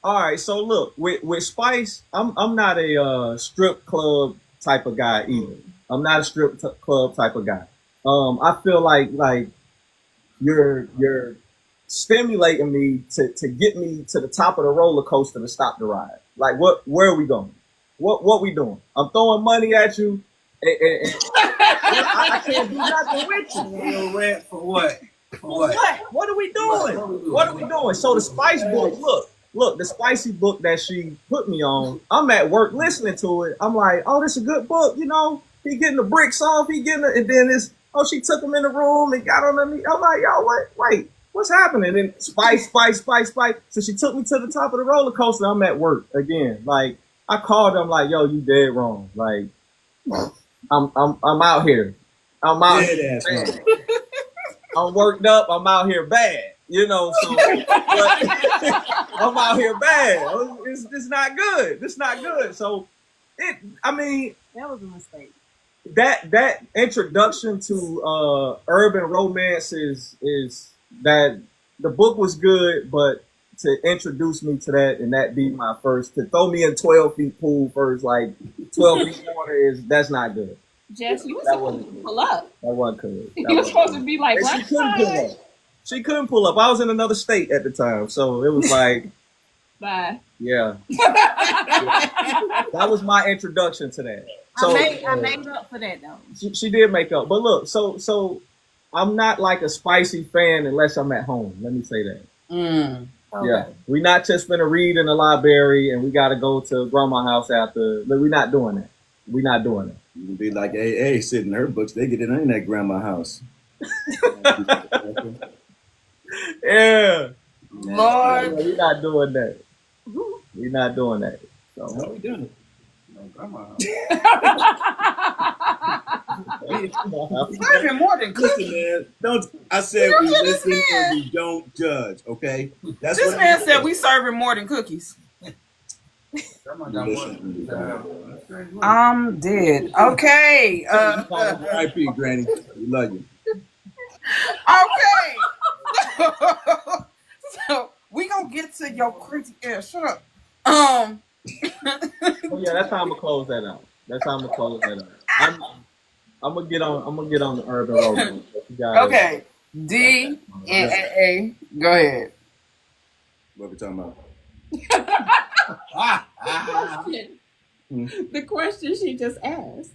All right, so look, with Spice, I'm not a strip club type of guy either. I'm not a club type of guy. I feel like you're stimulating me to get me to the top of the roller coaster to stop the ride. Like, where are we going? What we doing? I'm throwing money at you, and I can't do nothing with you. Rent for what? What are we doing? So the Spice book, look, the spicy book that she put me on, I'm at work listening to it. I'm like, oh, this is a good book. You know, he getting the bricks off, and then she took him in the room and got on the knee. I'm like, yo, wait, what's happening? And spice. So she took me to the top of the roller coaster. I'm at work again. Like, I called her. I'm like, yo, you dead wrong. Like, I'm out here. I'm worked up. I'm out here bad. You know, so I'm out here bad. It's not good. So that was a mistake. That introduction to urban romance is that the book was good, but to introduce me to that and that be my first, to throw me in 12 feet pool first, like 12 feet water that's not good. Jess, you were supposed to pull up. That wasn't good. You were supposed to be like, She couldn't pull up. I was in another state at the time, so it was like, bye. Yeah. That was my introduction to that. So I made up for that though. She did make up, but look, so I'm not like a spicy fan unless I'm at home. Let me say that. Okay. Yeah, we're not just gonna read in the library and we got to go to grandma's house after. We're not doing that. You can be like AA sitting her books. They get it in that grandma house. Yeah. Lord, we're not doing that. So how we doing it? Serving more than cookies. Man, I said we listen and we don't judge, okay? That's this man said we serving more than cookies. I'm dead. Okay. R.I.P. Granny. We love you. Okay. So we gonna get to your crazy ass. Shut up. Oh yeah, that's how I'm gonna close that out. I'm gonna get on the urban road. Okay. D and A. Go ahead. What we talking about? The question she just asked.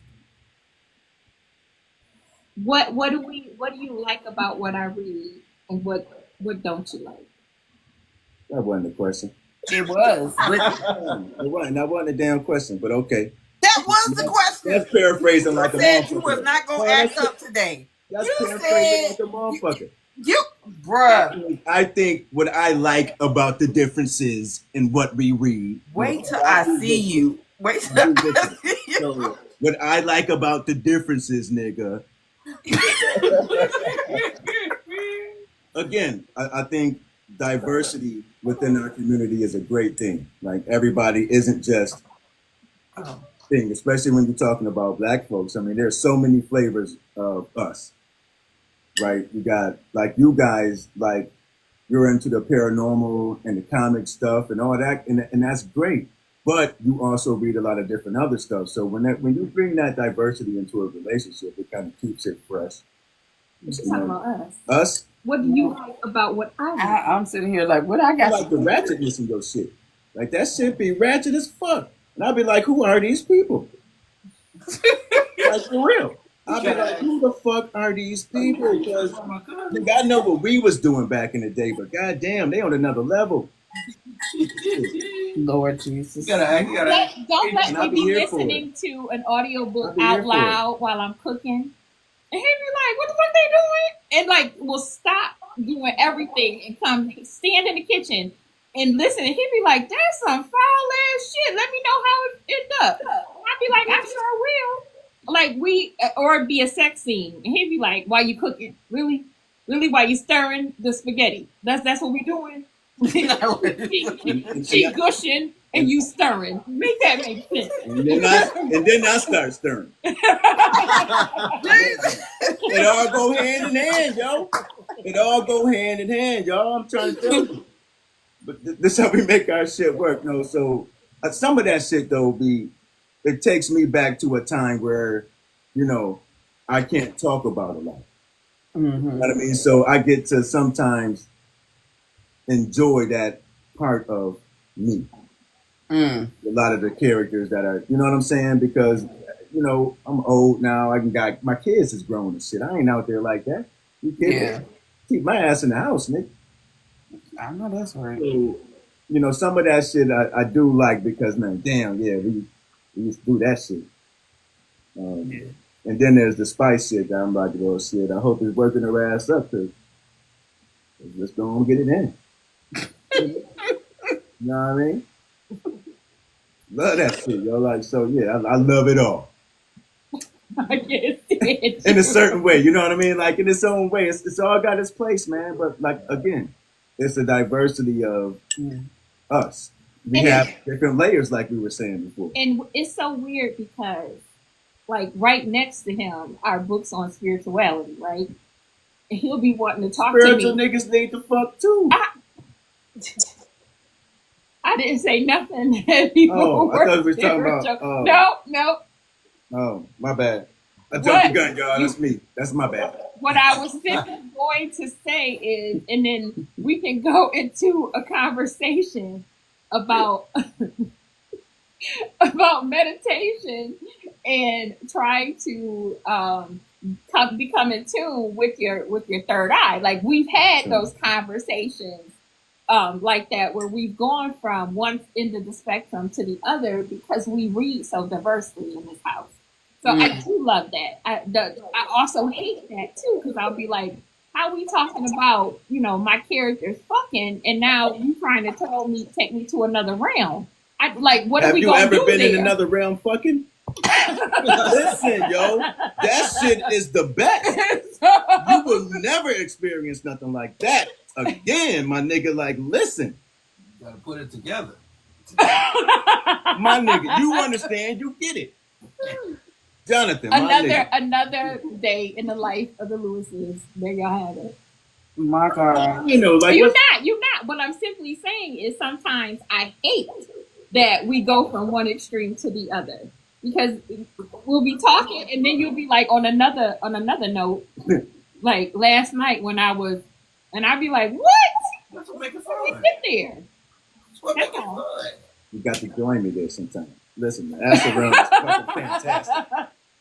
What do you like about what I read, and what don't you like? That wasn't the question. It was. It wasn't a damn question, but okay. That was the question. That's paraphrasing like a motherfucker. You was not gonna act up today. That's paraphrasing like a motherfucker. Bruh. I think what I like about the differences in what we read. Wait till I see you. Wait till I see you. So, what I like about the differences, nigga. Again, I think diversity within our community is a great thing. Like, everybody isn't just thing, especially when you're talking about Black folks. I mean, there's so many flavors of us. right? You got like you guys, like you're into the paranormal and the comic stuff and all that, and that's great. But you also read a lot of different other stuff. So when you bring that diversity into a relationship, it kind of keeps it fresh. She's talking about us. Us? What do you like about what I like? I'm sitting here like, what I got? I like the ratchetness in your shit. Like that shit be ratchet as fuck. And I'll be like, who are these people? Like for real. I'll be like, who the fuck are these people? Because I know what we was doing back in the day, but goddamn, they on another level. Lord Jesus. Don't let me be listening to an audiobook out loud while I'm cooking. And he'd be like, what the fuck they doing? And like, we'll stop doing everything and come stand in the kitchen and listen. And he'd be like, that's some foul ass shit. Let me know how it ended up. I'd be like, I sure will. Like or it'd be a sex scene. And he'd be like, why you cooking? Really? Really? Why you stirring the spaghetti? That's what we doing? she gushing and you stirring. Make that make sense. And then I start stirring. It all go hand in hand, yo. It all go hand in hand, y'all. I'm trying to tell you. But this is how we make our shit work. No, so some of that shit though it takes me back to a time where, I can't talk about a lot. Mm-hmm. You know what I mean? So I get to sometimes enjoy that part of me. A lot of the characters that are, you know what I'm saying? Because, I'm old now. My kids is grown and shit. I ain't out there like that. You kidding? Keep my ass in the house, nigga. I know that's right. So, some of that shit I do like because, man, damn, yeah, we used to do that shit. And then there's the spice shit that I'm about to go shit. I hope it's working her ass up because let's go and get it in. You know what I mean? Love that shit, yo. Like, so yeah, I love it all. In a certain way, you know what I mean? Like in its own way, it's all got its place, man. But like again, it's the diversity of us. We have different layers, like we were saying before. And it's so weird because, like, right next to him are books on spirituality, right? And he'll be wanting to talk to me. Spiritual niggas need to fuck too. I didn't say nothing. I thought we were talking about. No. Oh, my bad. I jumped the gun, y'all. That's me. That's my bad. What I was simply going to say is, and then we can go into a conversation about meditation and trying to become in tune with your third eye. Like we've had those conversations like that where we've gone from one end of the spectrum to the other because we read so diversely in this house. So I do love that. I also hate that too because I'll be like, how are we talking about, my characters fucking and now you trying to take me to another realm? What are we going to do? Have you ever been in another realm fucking? Listen, yo, that shit is the best. You will never experience nothing like that again, my nigga. Like, listen, you gotta put it together. My nigga, you understand? You get it, Jonathan. Another day in the life of the Lewises. There y'all have it. My God, you're not. What I'm simply saying is sometimes I hate that we go from one extreme to the other. Because we'll be talking and then you'll be like on another note, like last night when I'd be like, what? That's what makes it fun. fun. Get there. That's what makes it fun. You got to join me there sometime. Listen, the Astro Realm is fucking fantastic.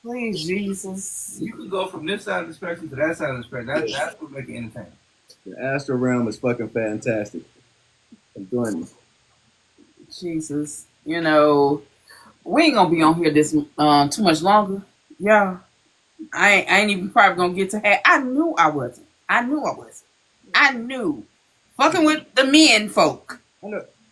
Please, Jesus. You can go from this side of the spectrum to that side of the spectrum. That's what makes it entertaining. The Astro Realm is fucking fantastic. Join me. Jesus. We ain't gonna be on here this too much longer. Yeah. I ain't even probably gonna get to have. I knew I wasn't. I knew. Fucking with the men folk.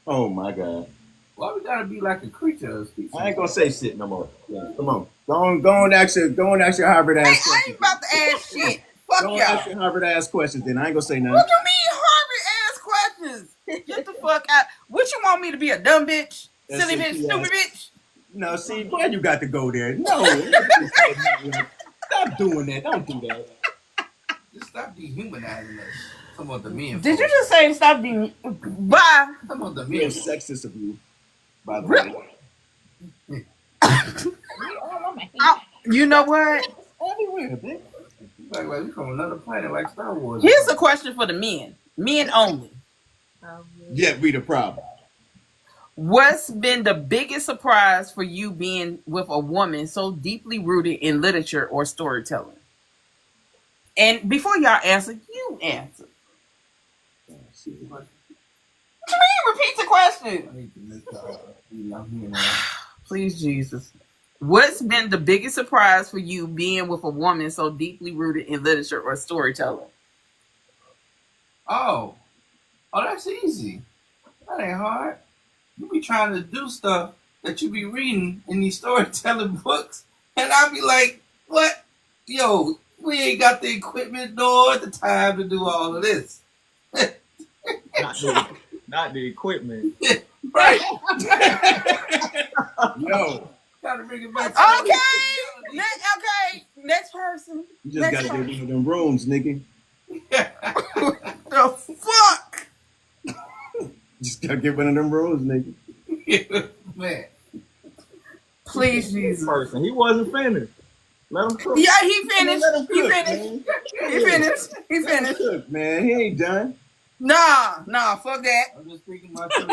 Oh my God. Why we gotta be like a creature of species? I ain't gonna say shit no more. Yeah, come on. Go on ask your Harvard ass questions. I ain't about to ask shit. Fuck y'all. Go ask your Harvard ass questions then. I ain't gonna say nothing. What you mean Harvard ass questions? Get the fuck out. What you want me to be, a dumb bitch? Silly bitch? Stupid bitch? No, see, boy, you got to go there. No. Stop doing that. Don't do that. Just stop dehumanizing us. Talking about the men. Did you just say stop being? Bye. Talking about the Real men. sexist of you, by the way. You know what? Everywhere, bitch. Like we from another planet, like Star Wars. Here's a question for the men. Men only. Yet we the problem. What's been the biggest surprise for you being with a woman so deeply rooted in literature or storytelling? And before y'all answer, you answer. Oh, shit. What you mean? Repeat the question. I need to make Please, Jesus. What's been the biggest surprise for you being with a woman so deeply rooted in literature or storytelling? Oh, that's easy. That ain't hard. You be trying to do stuff that you be reading in these storytelling books, and I be like, what? Yo, we ain't got the equipment nor the time to do all of this. Not the equipment. Right. Yo, Gotta bring it back. Okay. Next person. you just gotta get one of them rooms, nigga. The fuck? Just gotta get one of them rooms, nigga. Man. Please, Jesus. Person, he wasn't finished. Let him cook. Yeah, he finished. Let him He cook, finished. man. He finished. He Let him finished. cook, man. He ain't done. Nah, fuck that. I'm just speaking my truth.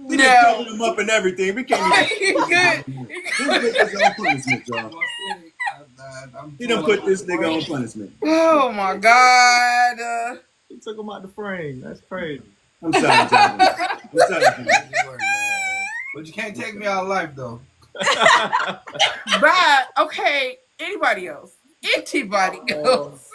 We just covered him up and everything. We can't He even. good. He put his own punishment, y'all. He done put this nigga on punishment. Oh my God. He took him out the frame. That's crazy. I'm sorry, John. I'm sorry, John. But you can't take me out of life, though. But okay, anybody else? Anybody else?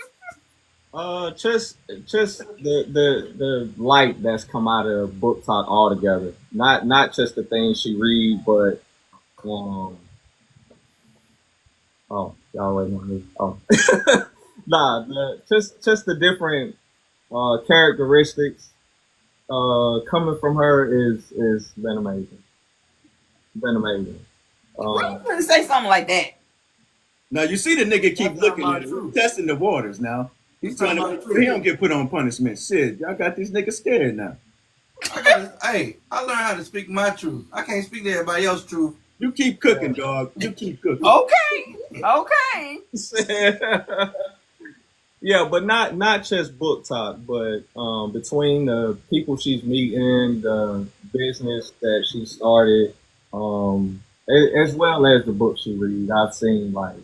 Just the light that's come out of Book Talk altogether. Not just the things she read, but oh, y'all waiting on me. Oh, just the different characteristics coming from her is been amazing. Been amazing. You couldn't say something like that. Now you see the nigga keep That's looking not at it, true. testing the waters. Now he's trying That's to. not true. He don't get put on punishment. Shit, y'all got these niggas scared now. I learned how to speak my truth. I can't speak to everybody else's truth. You keep cooking, dog. You keep cooking. Okay. Yeah, but not just Book Talk, but between the people she's meeting, the business that she started, as well as the book she reads, I've seen like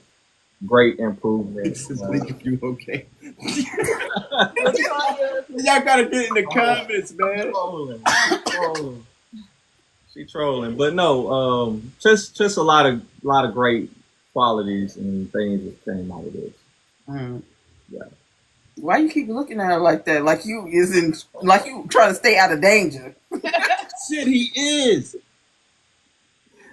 great improvement. If you okay. Y'all gotta get in the comments, man. She trolling, but no, just a lot of great qualities and things that came out of this. Yeah. Why you keep looking at her like that? Like you trying to stay out of danger. Shit, he is.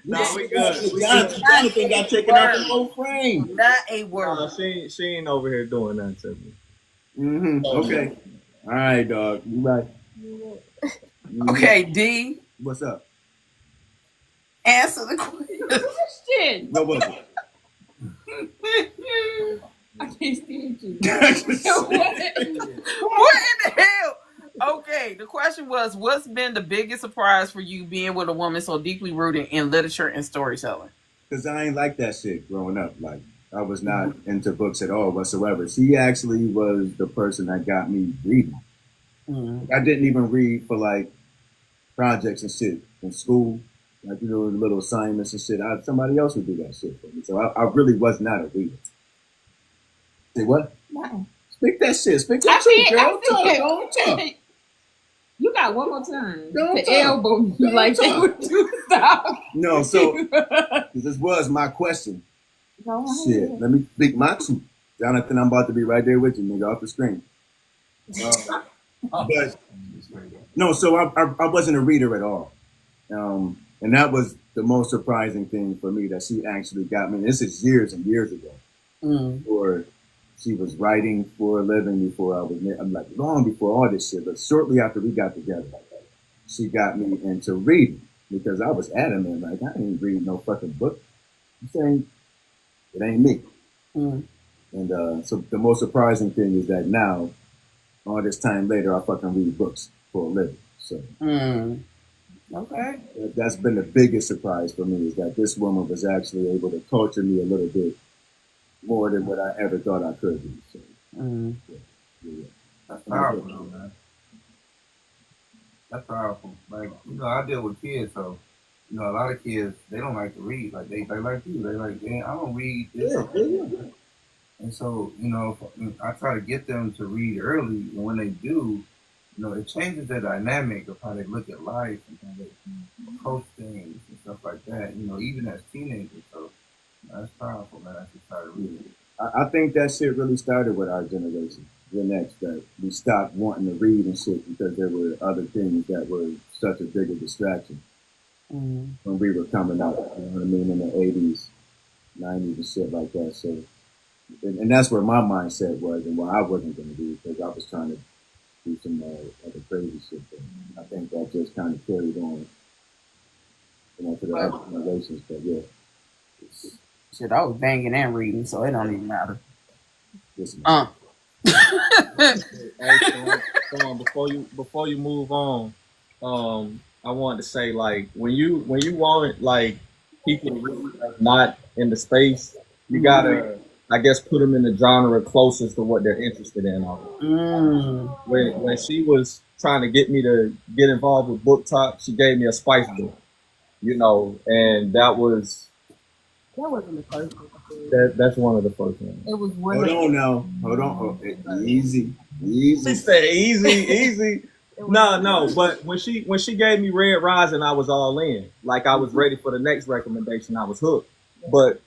No, we good. Jonathan got taken out the whole frame. Not a word. She ain't over here doing that to me. Mm-hmm. Okay. All right, dog. You right. Okay, D. What's up? Answer the question. Shit. What was it? I can't stand you. What in the hell? Okay, the question was, what's been the biggest surprise for you being with a woman so deeply rooted in literature and storytelling? Because I ain't like that shit growing up. Like, I was not into books at all whatsoever. She actually was the person that got me reading. Mm-hmm. I didn't even read for, like, projects and shit in school. Like, little assignments and shit. Somebody else would do that shit for me. So I really was not a reader. Say what? No. Speak that shit. Speak that shit, girl. Don't talk. You got one more time Don't to talk. elbow me Don't like they talk. would do. Stop. No, so this was my question. Go on. Shit, let me speak my truth. Jonathan, I'm about to be right there with you, nigga, off the screen. But no, so I wasn't a reader at all. And that was the most surprising thing for me, that she actually got me. This is years and years ago. Or she was writing for a living before I was, I'm like, long before all this shit. But shortly after we got together, she got me into reading, because I was adamant, like, I ain't reading no fucking book. I'm saying it ain't me. Mm. And so the most surprising thing is that now, all this time later, I fucking read books for a living. So Okay. that's been the biggest surprise for me, is that this woman was actually able to culture me a little bit more than what I ever thought I could be. So, yeah. That's powerful, man. That's powerful. Like, I deal with kids, so a lot of kids, they don't like to read. Like they like you. They like, man, I don't read this. Yeah. And so, I try to get them to read early, and when they do, it changes their dynamic of how they look at life and how they approach things and stuff like that. Even as teenagers. So that's powerful, man. I should try to read it. I think that shit really started with our generation, the next, that we stopped wanting to read and shit because there were other things that were such a bigger distraction when we were coming up, you know what I mean, in the 80s, 90s and shit like that. So, and that's where my mindset was and what I wasn't going to do, because I was trying to do some other crazy shit. But I think that just kind of carried on, to the other generations. But yeah. Shit, I was banging and reading, so it don't even matter. Listen. Hey, before you move on, I wanted to say, like, when you want, like, people to read, like, not in the space, you gotta, I guess, put them in the genre closest to what they're interested in. When she was trying to get me to get involved with Book Talk, she gave me a Spice book, and that wasn't the first one. That's one of the first ones. It was one. Hold on. Easy. She said easy. No. But when she gave me Red Rising, I was all in. Like, I was ready for the next recommendation. I was hooked. But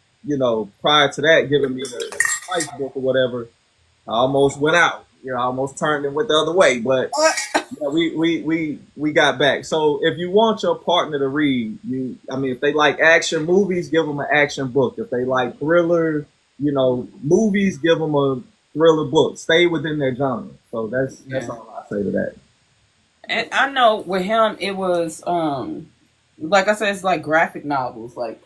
prior to that, giving me the Spice book or whatever, I almost went out. I almost turned and went the other way. But we got back. So if you want your partner to read, if they like action movies, give them an action book. If they like thriller, movies, give them a thriller book. Stay within their genre. So that's all I say to that. And I know with him, it was like I said, it's like graphic novels. Like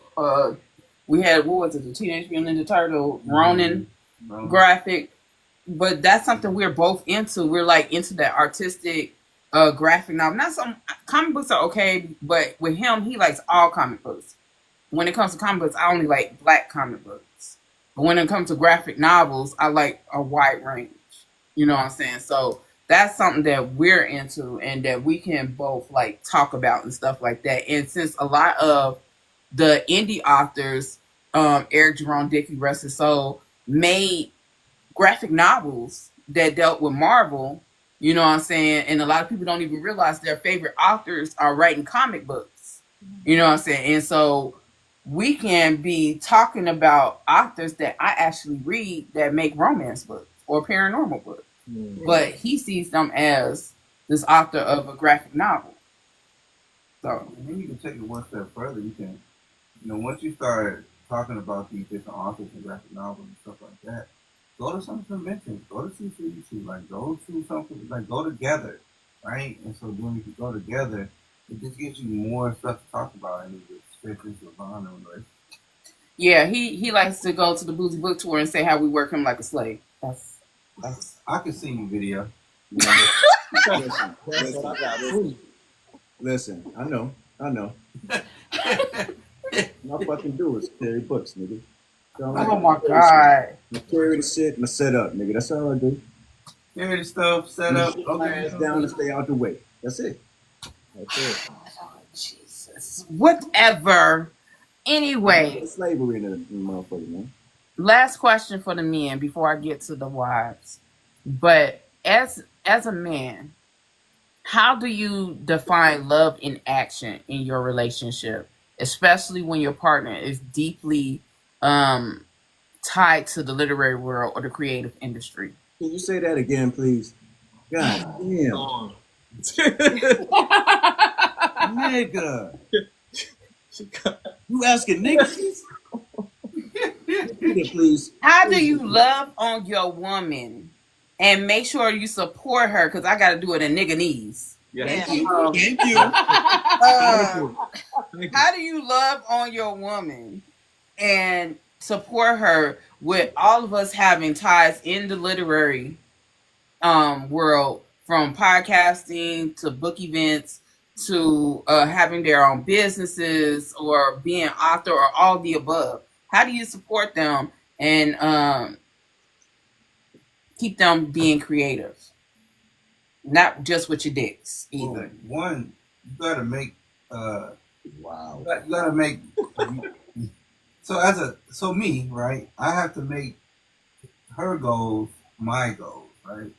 we had, what was it, the Teenage Mutant Ninja Turtle Ronin graphic. But that's something we're both into. We're like into that artistic graphic novel. Not some comic books are okay, but with him, he likes all comic books. When it comes to comic books, I only like black comic books. But when it comes to graphic novels, I like a wide range. You know what I'm saying? So that's something that we're into and that we can both like talk about and stuff like that. And since a lot of the indie authors, Eric Jerome Dickey, rest his soul, made graphic novels that dealt with Marvel, you know what I'm saying? And a lot of people don't even realize their favorite authors are writing comic books. You know what I'm saying? And so we can be talking about authors that I actually read that make romance books or paranormal books. But he sees them as this author of a graphic novel. So, and then you can take it one step further. You can, once you start talking about these different authors and graphic novels and stuff like that, go to some conventions, go to C2, like go to something, like go together, right? And so then we can go together. It just gives you more stuff to talk about, and it strengthens your bond and relationship. Yeah, he likes to go to the Boozy Book Tour and say how we work him like a slave. That's I can see you video. Listen, I know. My fucking do is carry books, nigga. oh my God. I carry the shit and I set up, nigga. That's all I do. Carry the stuff, set up. Okay, down and stay out the way. That's it. Oh, Jesus. Whatever. Anyway. Slavery in the motherfucker, man. Last question for the men before I get to the wives. But as a man, how do you define love in action in your relationship, especially when your partner is deeply tied to the literary world or the creative industry? Can you say that again, please? God damn. Nigga. You asking niggas? Please. How do you love on your woman and make sure you support her? Because I got to do it in nigga knees. Yeah. Thank you. How do you love on your woman and support her with all of us having ties in the literary world, from podcasting to book events to having their own businesses or being author or all the above. How do you support them and keep them being creative? Not just with your dicks either. Well, one, you gotta make Wow. you gotta make so me, right? I have to make her goals my goals, right?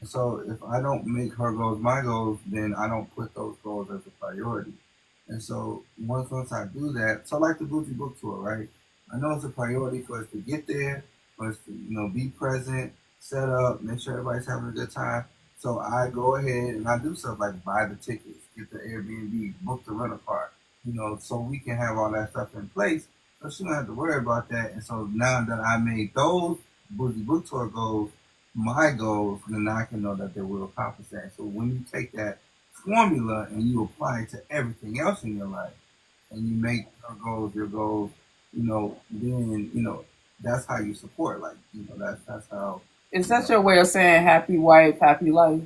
So if I don't make her goals my goals, then I don't put those goals as a priority. And so once I do that, so like the Booty Book Tour, right? I know it's a priority for us to get there, for us to be present, set up, make sure everybody's having a good time. So I go ahead and I do stuff like buy the tickets, get the Airbnb, book the rental car, so we can have all that stuff in place. So she don't have to worry about that. And so now that I made those Booty Book Tour goals my goals, then I can know that they will accomplish that. So when you take that formula and you apply it to everything else in your life, and you make your goals, then that's how you support. Like, that's how. Is that your way of saying happy wife, happy life?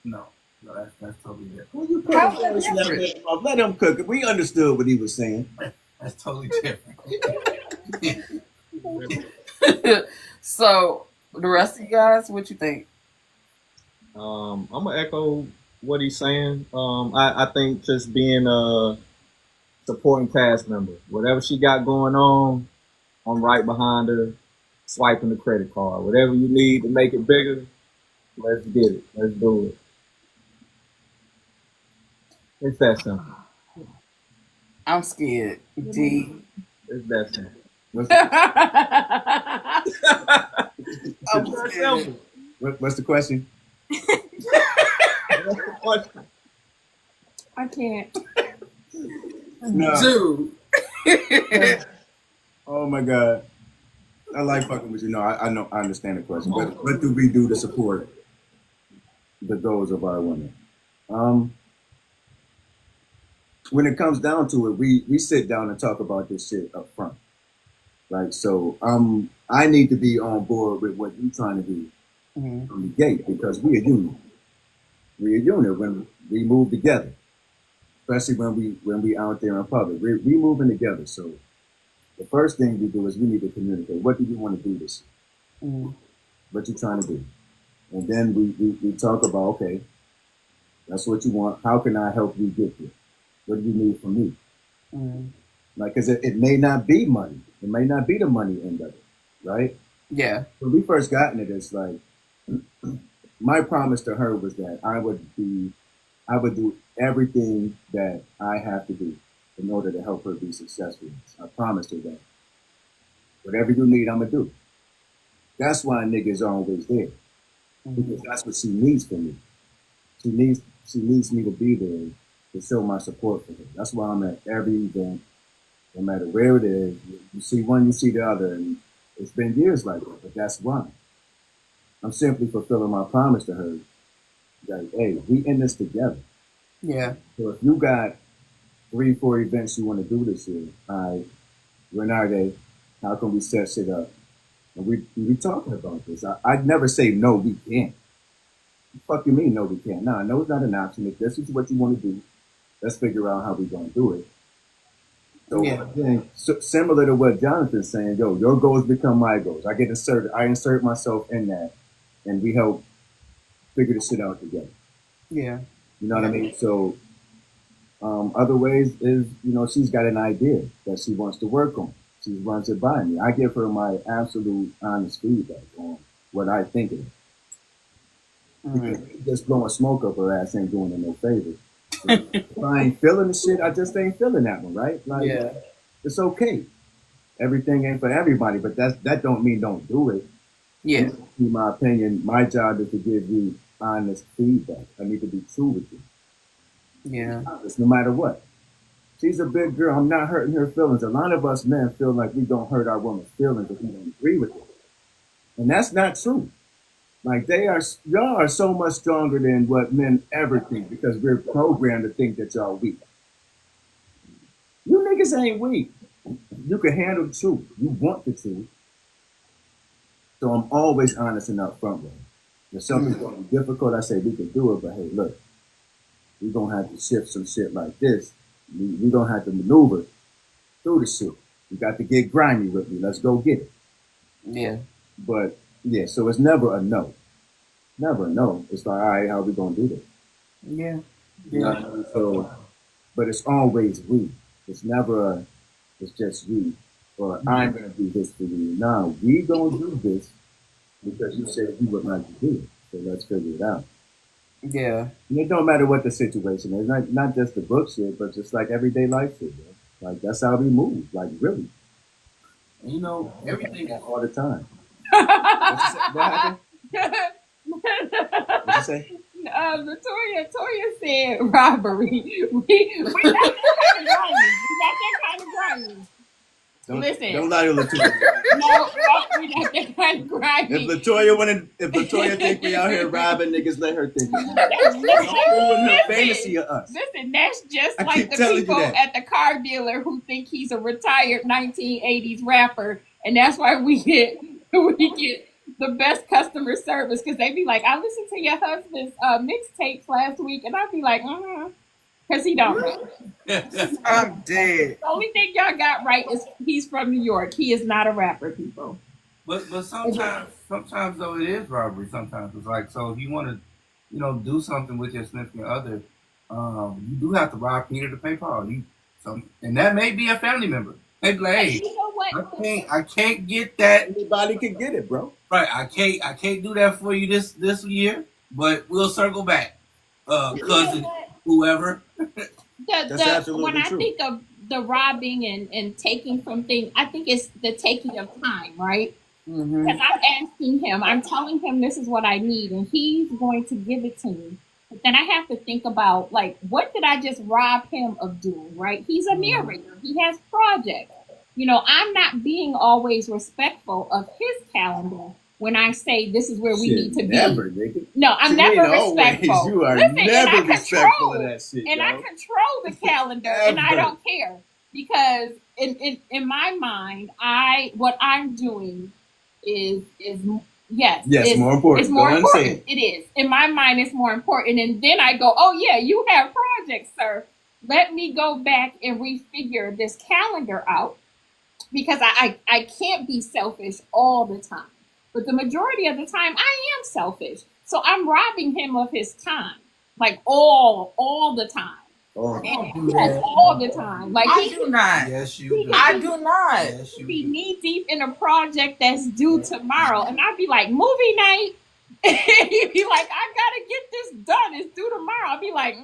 No, that's totally different. Well, you put let him cook it. We understood what he was saying. That's totally different. So the rest of you guys, what you think? I'm gonna echo what he's saying. I think just being a supporting cast member, whatever she got going on, I'm right behind her, swiping the credit card. Whatever you need to make it bigger, let's get it. Let's do it. It's that simple. I'm scared. D. It's that simple. I'm scared. What's the question? What's the question? I can't. No. Dude. Oh my God. I like fucking with you. No, I know, I understand the question. But what do we do to support the goals of our women? When it comes down to it, we sit down and talk about this shit up front. Right? So I need to be on board with what you're trying to do from the gate, because we're a unit. We're a unit when we move together. Especially when we out there in public. We moving together. So the first thing we do is we need to communicate. What do you want to do this year? What you trying to do? And then we talk about, okay, that's what you want. How can I help you get there? What do you need from me? Like, because it may not be money. It may not be the money end of it, right? Yeah. When we first got into this, like, my promise to her was that I would do everything that I have to do in order to help her be successful. I promised her that. Whatever you need, I'm going to do. That's why a nigga is always there. Because that's what she needs from me. She needs me to be there to show my support for her. That's why I'm at every event, no matter where it is. You see one, you see the other. And it's been years like that, but that's why. I'm simply fulfilling my promise to her. Like, hey, we in this together. Yeah. So if you got 3-4 events you want to do this year, all right, when are they? How can we set shit up? And we talking about this. I'd never say no, we can't. The fuck you mean no, we can't? Nah, no, it's not an option. If this is what you want to do, let's figure out how we're gonna do it. So again, similar to what Jonathan's saying, yo, your goals become my goals. I get inserted. I insert myself in that, and we help figure this shit out together. Yeah. You know what I mean? So other ways is, she's got an idea that she wants to work on. She runs it by me. I give her my absolute honest feedback on what I think of it. Just blowing smoke up her ass ain't doing her no favors. If I ain't feeling the shit, I just ain't feeling that one, right? Like, it's okay. Everything ain't for everybody, but that don't mean don't do it. Yeah. In my opinion, my job is to give you honest feedback. I need to be true with you. Yeah. No matter what. She's a big girl. I'm not hurting her feelings. A lot of us men feel like we don't hurt our woman's feelings if we don't agree with it. And that's not true. Like, y'all are so much stronger than what men ever think, because we're programmed to think that y'all weak. You niggas ain't weak. you can handle the truth. You want the truth. So I'm always honest and upfront with them. If something's going to be difficult, I say we can do it, but hey, look, we're going to have to shift some shit like this. We're going to have to maneuver through the shit. You got to get grimy with me. Let's go get it. Yeah. But yeah, so it's never a no. Never a no. It's like, all right, how are we going to do this? Yeah. You know what I mean? So, but it's always we. It's never a, it's just we. Or I'm going to do this for you. No, we going to do this because you said you would like to do it. So let's figure it out. Yeah. And it don't matter what the situation is. Not just the book shit, but just like everyday life shit. Man. Like that's how we move. Like really. You know, everything all the time. What happened? What'd you say? Toya said robbery. We not that kind of grimy. We not that kind of grimy. Listen. Don't lie to Latoya. No, we not that kind of grimy. If Latoya think we out here robbing niggas, let her think. Don't ruin her fantasy of us. Listen, that's just I like keep the telling you people that. at the car dealer who think he's a retired 1980s rapper, and that's why we get the best customer service because they be like, I listened to your husband's mixtapes last week, and I'd be like, because he don't know. I'm dead. The only thing y'all got right is he's from New York. He is not a rapper, people. But sometimes though it is robbery. Sometimes it's like, so if you want to, do something with your significant other, you do have to rob Peter to pay Paul. And that may be a family member. They be like, hey, You know what? I can't get that. Anybody can get it, bro. Right, I can't do that for you this year, but we'll circle back. Cousin, whoever. That's absolutely when I true. think of the robbing and taking from things, I think it's the taking of time, right? Mm-hmm. Because I'm asking him, I'm telling him this is what I need, and he's going to give it to me. But then I have to think about, like, what did I just rob him of doing, right? He's a narrator. He has projects. I'm not being always respectful of his calendar when I say this is where we need to never, be. Nigga. No, I'm never respectful. Always. You are Listen, never respectful of that shit. And yo. I control the calendar, and I don't care because in my mind, what I'm doing is more important. It's more important. It is in my mind. It's more important, and then I go, oh yeah, you have projects, sir. Let me go back and refigure this calendar out because I can't be selfish all the time. But the majority of the time, I am selfish. So I'm robbing him of his time, like all the time. Oh. Yes, all the time. Like I do not. Yes, you do. I do not. Yes, you Be do. knee deep in a project that's due tomorrow, and I'd be like, movie night. And he'd be like, I gotta get this done. It's due tomorrow. I'd be like,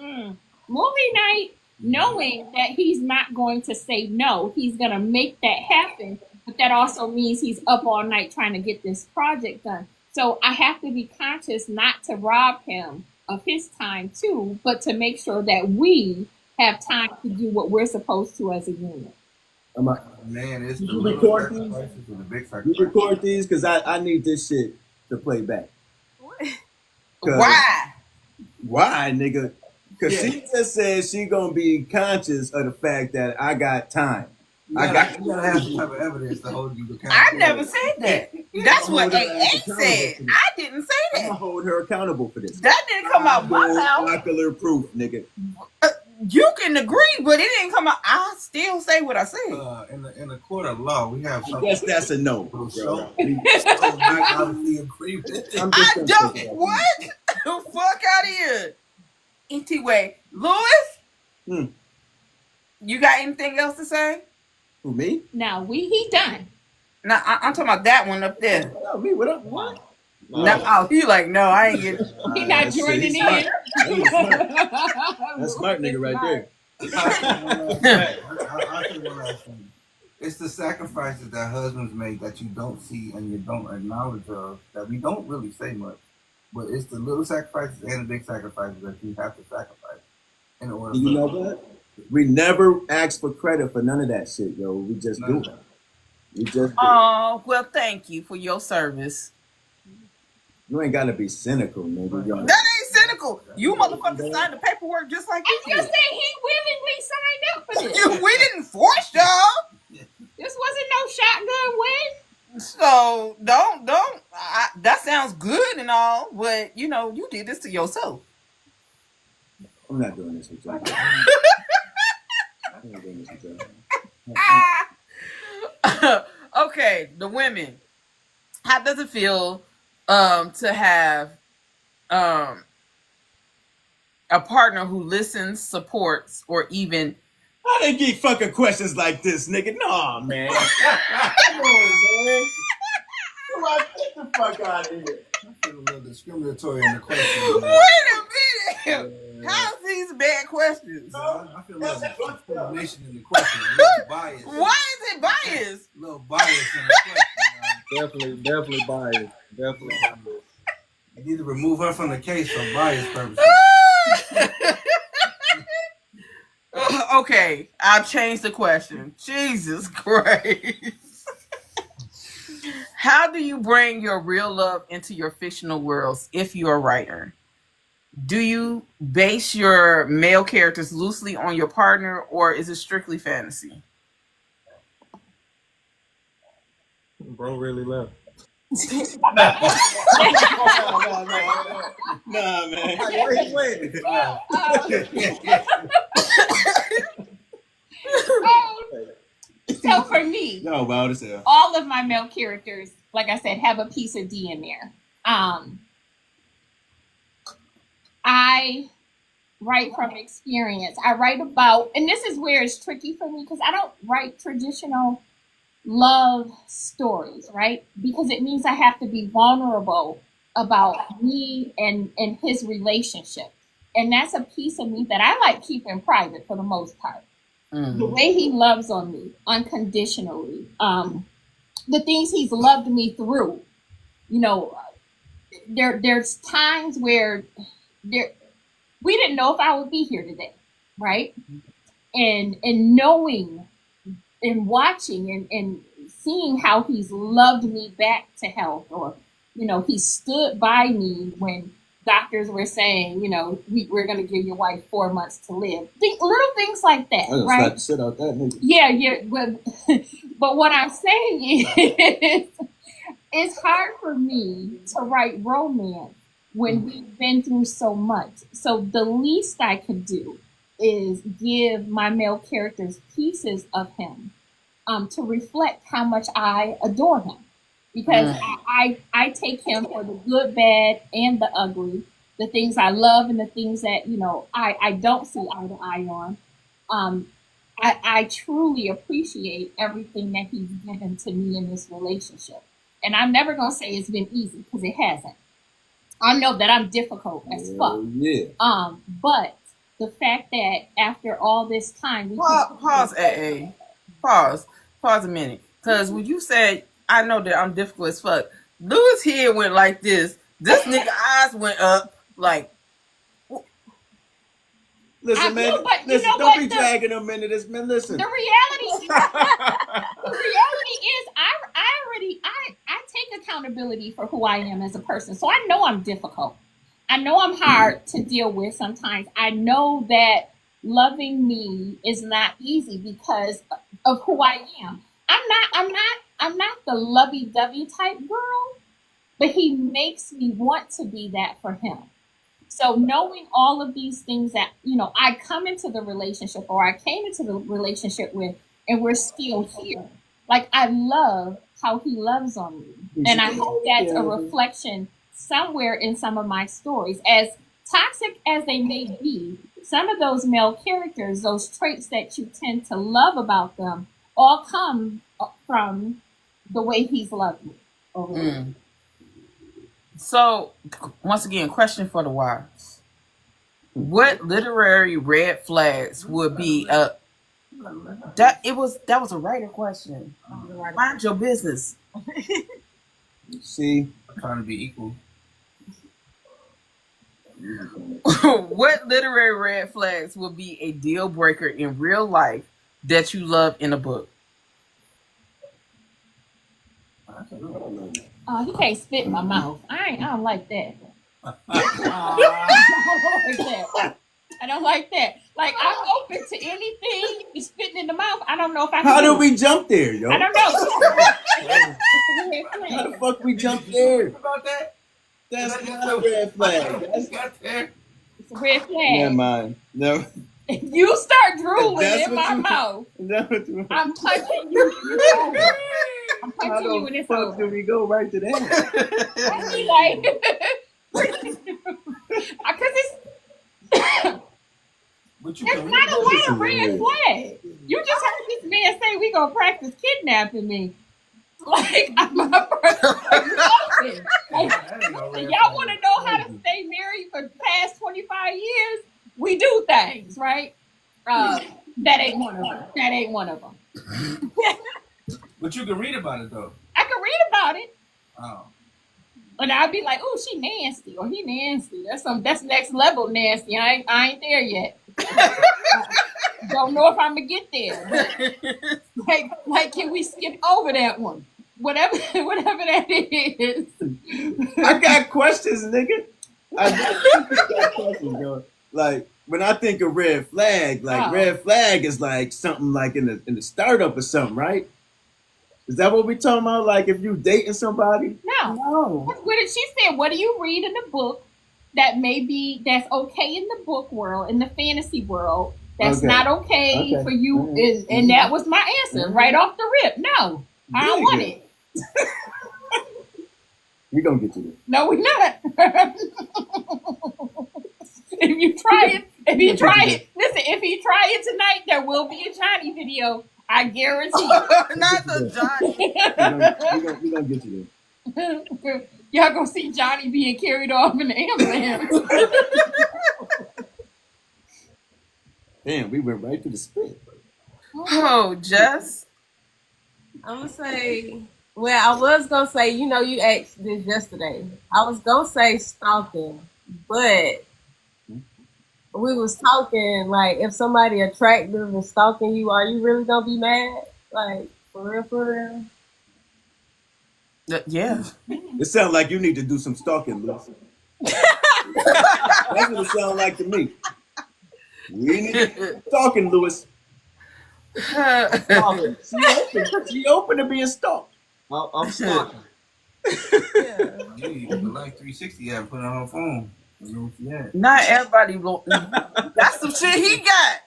movie night, knowing that he's not going to say no. He's gonna make that happen. But that also means he's up all night trying to get this project done. So I have to be conscious not to rob him of his time too, but to make sure that we have time to do what we're supposed to as a unit. Man, it's You the record little these? sacrifices and the big You sacrifices. record these because I need this shit to play back. Why? Why, nigga? Because she just said she gonna be conscious of the fact that I got time. You gotta have some type of evidence to hold you accountable. I never said that. That's what AA said. I didn't say I'm gonna that. hold her accountable for this. That didn't come out my mouth. Ocular proof, nigga. You can agree, but it didn't come out. I still say what I said. In the court of law, we have I something. guess that's a no. Bro. bro. I obviously agree with it. I'm I just don't. saying. What? Fuck out of here. Anyway, Louis, you got anything else to say? Who, me? Now he done. No, I'm talking about that one up there. No, me. What up? What? No, oh, he like, no, I ain't getting. He not That's joining in. smart. That's smart nigga right there. I think one last thing. It's the sacrifices that husbands make that you don't see and you don't acknowledge of, that we don't really say much. But it's the little sacrifices and the big sacrifices that you have to sacrifice in order. You know what? We never ask for credit for none of that shit, yo. We just do it. We just do it. Oh, well, thank you for your service. You ain't gotta be cynical, nigga. Yo. That ain't cynical. You motherfuckers signed the paperwork just like I you just did. said he willingly signed up for this. We didn't force y'all. So don't. That sounds good and all, but you know, you did this to yourself. I'm not doing this with y'all. I'm not doing this with y'all. Okay, the women. How does it feel to have a partner who listens, supports, or even I didn't get fucking questions like this, nigga. No, man. Come on, man. Come on, get the fuck out of here. I feel a little discriminatory in the question. Wait a minute. How's these bad questions? I feel a little discrimination in the question. A little bias. Why is it biased? A little bias in the question. Definitely biased. Definitely biased. You need to remove her from the case for bias purposes. Okay, I'll change the question. Jesus Christ. How do you bring your real love into your fictional worlds if you're a writer? Do you base your male characters loosely on your partner, or is it strictly fantasy? Bro really left. Nah, man. Wait. So for me, No, wild as hell. all of my male characters, like I said, have a piece of D in there. I write from experience. I write about, and this is where it's tricky for me because I don't write traditional love stories, right? Because it means I have to be vulnerable about me and his relationship. And that's a piece of me that I like keeping private for the most part. The way he loves on me unconditionally, the things he's loved me through. You know, there's times where we didn't know if I would be here today, right? And knowing and watching and seeing how he's loved me back to health, or you know, he stood by me when doctors were saying, you know, we're going to give your wife 4 months to live. Little things like that, right? Shit out that nigga. Yeah. But what I'm saying is, it's hard for me to write romance when we've been through so much. So the least I could do is give my male characters pieces of him to reflect how much I adore him. Because I take him for the good, bad, and the ugly, the things I love and the things that, you know, I don't see eye to eye on. I truly appreciate everything that he's given to me in this relationship. And I'm never going to say it's been easy, because it hasn't. I know that I'm difficult as fuck. Yeah. But the fact that after all this time... Pause a minute. Because when you said, I know that I'm difficult as fuck, Louis here went like this. This nigga eyes went up like... Listen, man. Listen, don't be dragging him into this, man. Listen. The reality is, I take accountability for who I am as a person. So I know I'm difficult. I know I'm hard to deal with sometimes. I know that loving me is not easy because of who I am. I'm not the lovey-dovey type girl, but he makes me want to be that for him. So knowing all of these things that, you know, I come into the relationship, or I came into the relationship with, and we're still here. Like, I love how he loves on me. And I hope that's a reflection somewhere in some of my stories. As toxic as they may be, some of those male characters, those traits that you tend to love about them, all come from the way he's loved me over there. So, once again, question for the wives. What literary red flags would be that was a writer question. Mind your business. See? I'm trying to be equal. What literary red flags would be a deal breaker in real life that you love in a book? Oh, he can't spit in my mouth. I don't like that. I don't like that. Like, I'm open to anything. You spitting in the mouth. I don't know if I can. How do we jump there, yo? I don't know. How the fuck we jumped there? About that? That's not a red flag. That's got there. It's a red flag. never mind. Never. If you start drooling That's in what my you- mouth, That's what you- I'm punching you. It's over. I'm How punching you the and it's fuck over. do we go right to that? I be like, because But you it's can not a read lot of weird. red flags. You just heard this man say we gonna practice kidnapping me. Like I'm a person. Like, that ain't no red y'all flag. want to know how to stay married for the past 25 years? We do things, right? That ain't one of them. That ain't one of them. But you can read about it though. I can read about it, Oh. and I'd be like, "Oh, she nasty," or "He nasty." That's next level nasty. I ain't there yet. Don't know if I'm gonna get there. But like, can we skip over that one? Whatever that is. I got questions, nigga. I got questions, yo. Like when I think of red flag, like red flag is like something like in the startup or something, right? Is that what we talking about? Like if you dating somebody? No. That's what she said. What do you read in the book that's okay in the book world, in the fantasy world, that's not okay for you? And that was my answer right off the rip. No, I don't want it. We gonna get to this. No, we're not. If you try it tonight, there will be a Johnny video. I guarantee. Not the Johnny. We gonna get to this. Y'all gonna see Johnny being carried off in the ambulance. Damn, we went right to the spit. Oh, Jess. I'm gonna say. Well, I was gonna say. You know, you asked this yesterday. I was gonna say stalking, but we was talking like if somebody attractive is stalking you, are you really gonna be mad? Like for real, for real? Yeah. It sounds like you need to do some stalking, Lewis. That's what it sounds like to me. We need to do stalking, Lewis. She open to being stalked. I'm stalking. Yeah. The Life 360 app put it on her phone. You know what she had. Not everybody. That's some shit he got.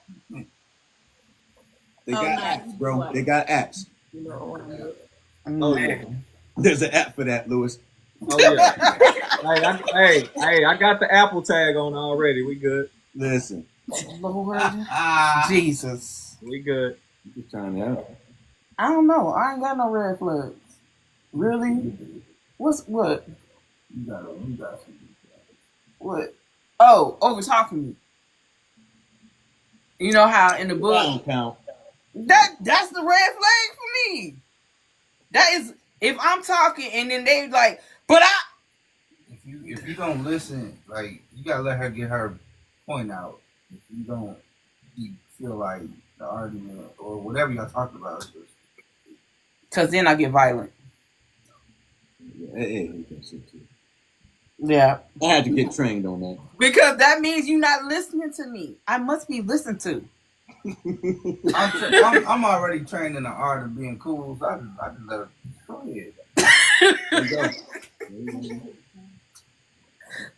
They got apps, bro. They got apps. You know what I mean? Oh yeah. There's an app for that, Lewis. Oh yeah. hey, I got the Apple tag on already. We good. Listen, Lord Jesus. We good. I'm just trying to help. I don't know. I ain't got no red flags. Really? What? You got some. What? Oh, over talking to me. You know how in the That book don't count. that's the red flag for me. That is if I'm talking and then they like, but If you don't listen, like you gotta let her get her point out. If you don't, you feel like the argument or whatever y'all talking about is just because then I get violent. Hey, that shit too. Yeah. I had to get trained on that. Because that means you're not listening to me. I must be listened to. I'm already trained in the art of being cool, so I just let her go ahead. There you go.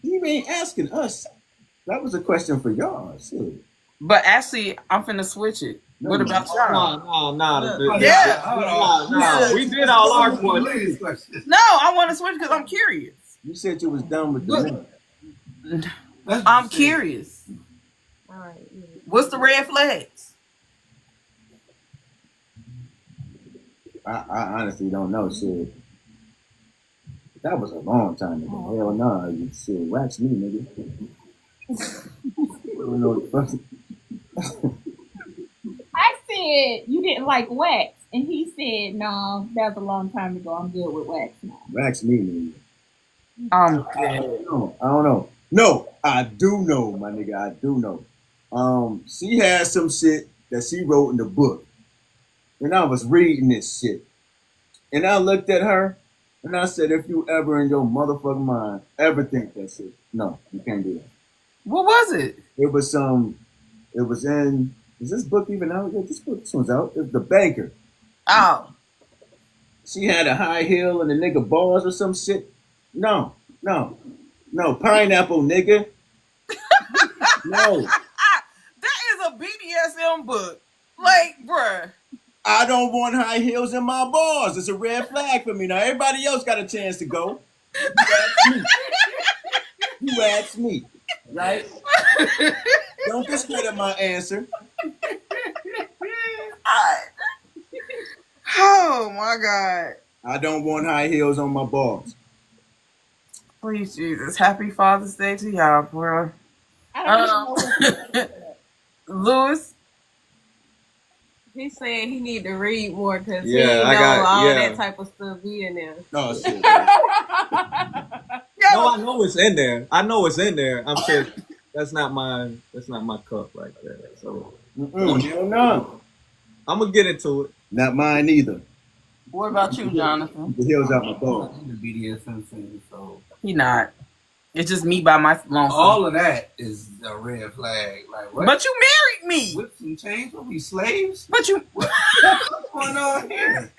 You ain't asking us. That was a question for y'all. Shit. But actually, I'm finna switch it. What about y'all? No. Yeah. We did all our questions. No, I want to switch because I'm curious. You said you was done with the minute. I'm curious. All right. Yeah. What's the red flags? I honestly don't know. Shit. That was a long time ago. Hell no. You shit, wax me, nigga. I don't know what the fuck. I said you didn't like wax, and he said, "No, that was a long time ago. I'm good with wax now." Wax me, nigga. I'm I don't know. No, I do know, my nigga. I do know. She had some shit that she wrote in the book. And I was reading this shit. And I looked at her and I said, if you ever in your motherfucking mind ever think that shit, no, you can't do that. What was it? It was is this book even out? Yeah, this one's out. It's The Banker. Oh. she had a high heel and the nigga balls or some shit. No, no, no. Pineapple, nigga. No. That is a BDSM book. Like, bruh. I don't want high heels in my balls. It's a red flag for me. Now everybody else got a chance to go. You asked me, right? Don't discredit my answer. Oh my God. I don't want high heels on my balls. Please, Jesus. Happy Father's Day to y'all, bro. I don't even know what Louis. He's saying he need to read more because Yeah, he I know got- all yeah. that type of stuff be in there. Oh shit. No, I know it's in there. I know it's in there. I'm just that's not my cup right there. So Hell no. I'm gonna get into it. Not mine either. What about you, Jonathan? The heels out my balls. I'm the BDSM thing, so He not. It's just me by my lonesome. all of that is a red flag. Like what? But you married me. Whips and chains? What, we slaves? But you. What's going on here?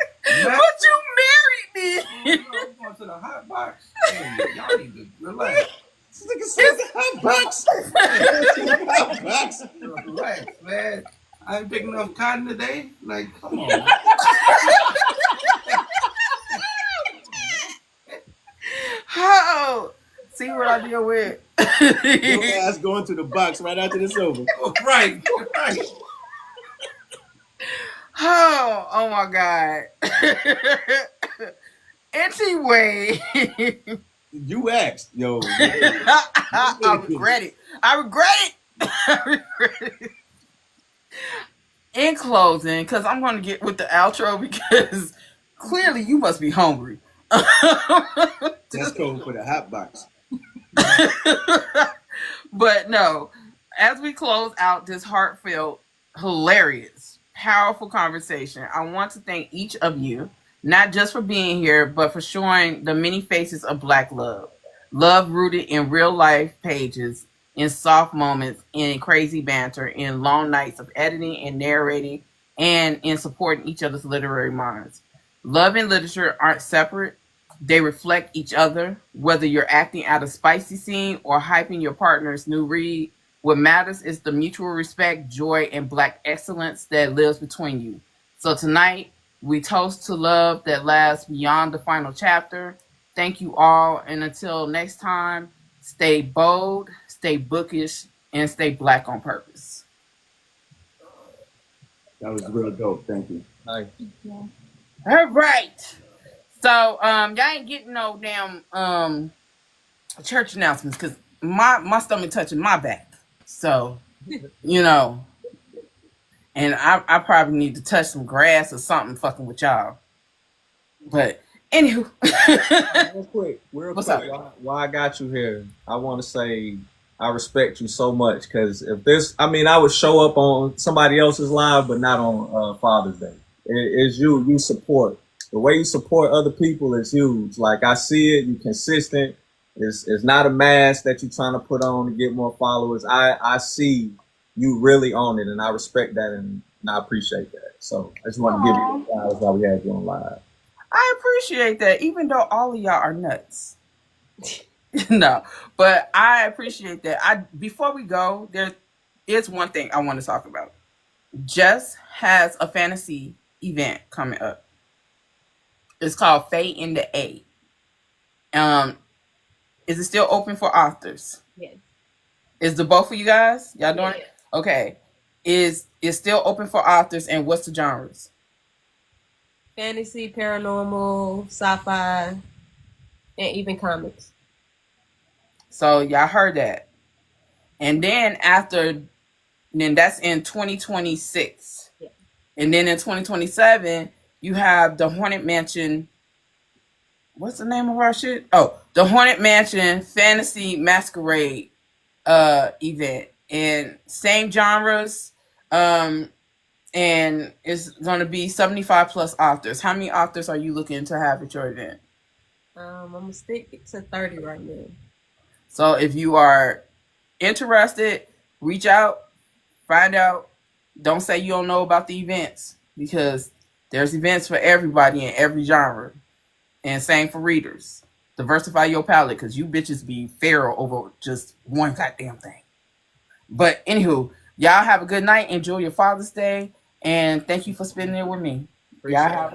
But you married me. I'm going to the hot box. Hey, y'all need to relax. This nigga said the hot box. Hot box. Relax, man. I ain't picking enough cotton today. Like, come on. Oh, see what I deal with. Your ass going to the box right after this over. Right. Oh my God. Anyway, You asked, yo. I regret it. I regret it. In closing, because I'm going to get with the outro because clearly you must be hungry. That's code for the hot box. But no, as we close out this heartfelt, hilarious, powerful conversation, I want to thank each of you, not just for being here, but for showing the many faces of Black love. Love rooted in real life pages, in soft moments, in crazy banter, in long nights of editing and narrating, and in supporting each other's literary minds. Love and literature aren't separate. They reflect each other, whether you're acting out a spicy scene or hyping your partner's new read. What matters is the mutual respect, joy, and Black excellence that lives between you. So tonight, we toast to love that lasts beyond the final chapter. Thank you all, and until next time, stay bold, stay bookish, and stay Black on purpose. That was real dope. Thank you. Hi. All right. So, y'all ain't getting no damn church announcements because my stomach touching my back. So, you know, and I probably need to touch some grass or something fucking with y'all. But anywho, Real What's quick. up? Why I got you here? I want to say I respect you so much because if this, I mean, I would show up on somebody else's live, but not on Father's Day. It's you. You support. The way you support other people is huge. Like I see it. You're consistent. It's not a mask that you're trying to put on to get more followers. I see you really on it, and I respect that, and I appreciate that. So I just want to give you the flowers while we have you on live. I appreciate that, even though all of y'all are nuts. No, but I appreciate that. Before we go, there is one thing I want to talk about. Jess has a fantasy event coming up. It's called Faye in the A. Is it still open for authors? Yes. Is the both of you guys? Y'all doing Yeah. it? Okay. Is still open for authors, and what's the genres? Fantasy, paranormal, sci-fi, and even comics. So y'all heard that. And then then that's in 2026. Yeah. And then in 2027, you have the Haunted Mansion. What's the name of our shit? Oh, the Haunted Mansion Fantasy Masquerade event. And same genres. And it's going to be 75 plus authors. How many authors are you looking to have at your event? I'm gonna stick to 30 right now. So if you are interested, reach out, find out. Don't say you don't know about the events because There's events for everybody in every genre. And same for readers. Diversify your palette because you bitches be feral over just one goddamn thing. But anywho, y'all have a good night. Enjoy your Father's Day. And thank you for spending it with me. Y'all have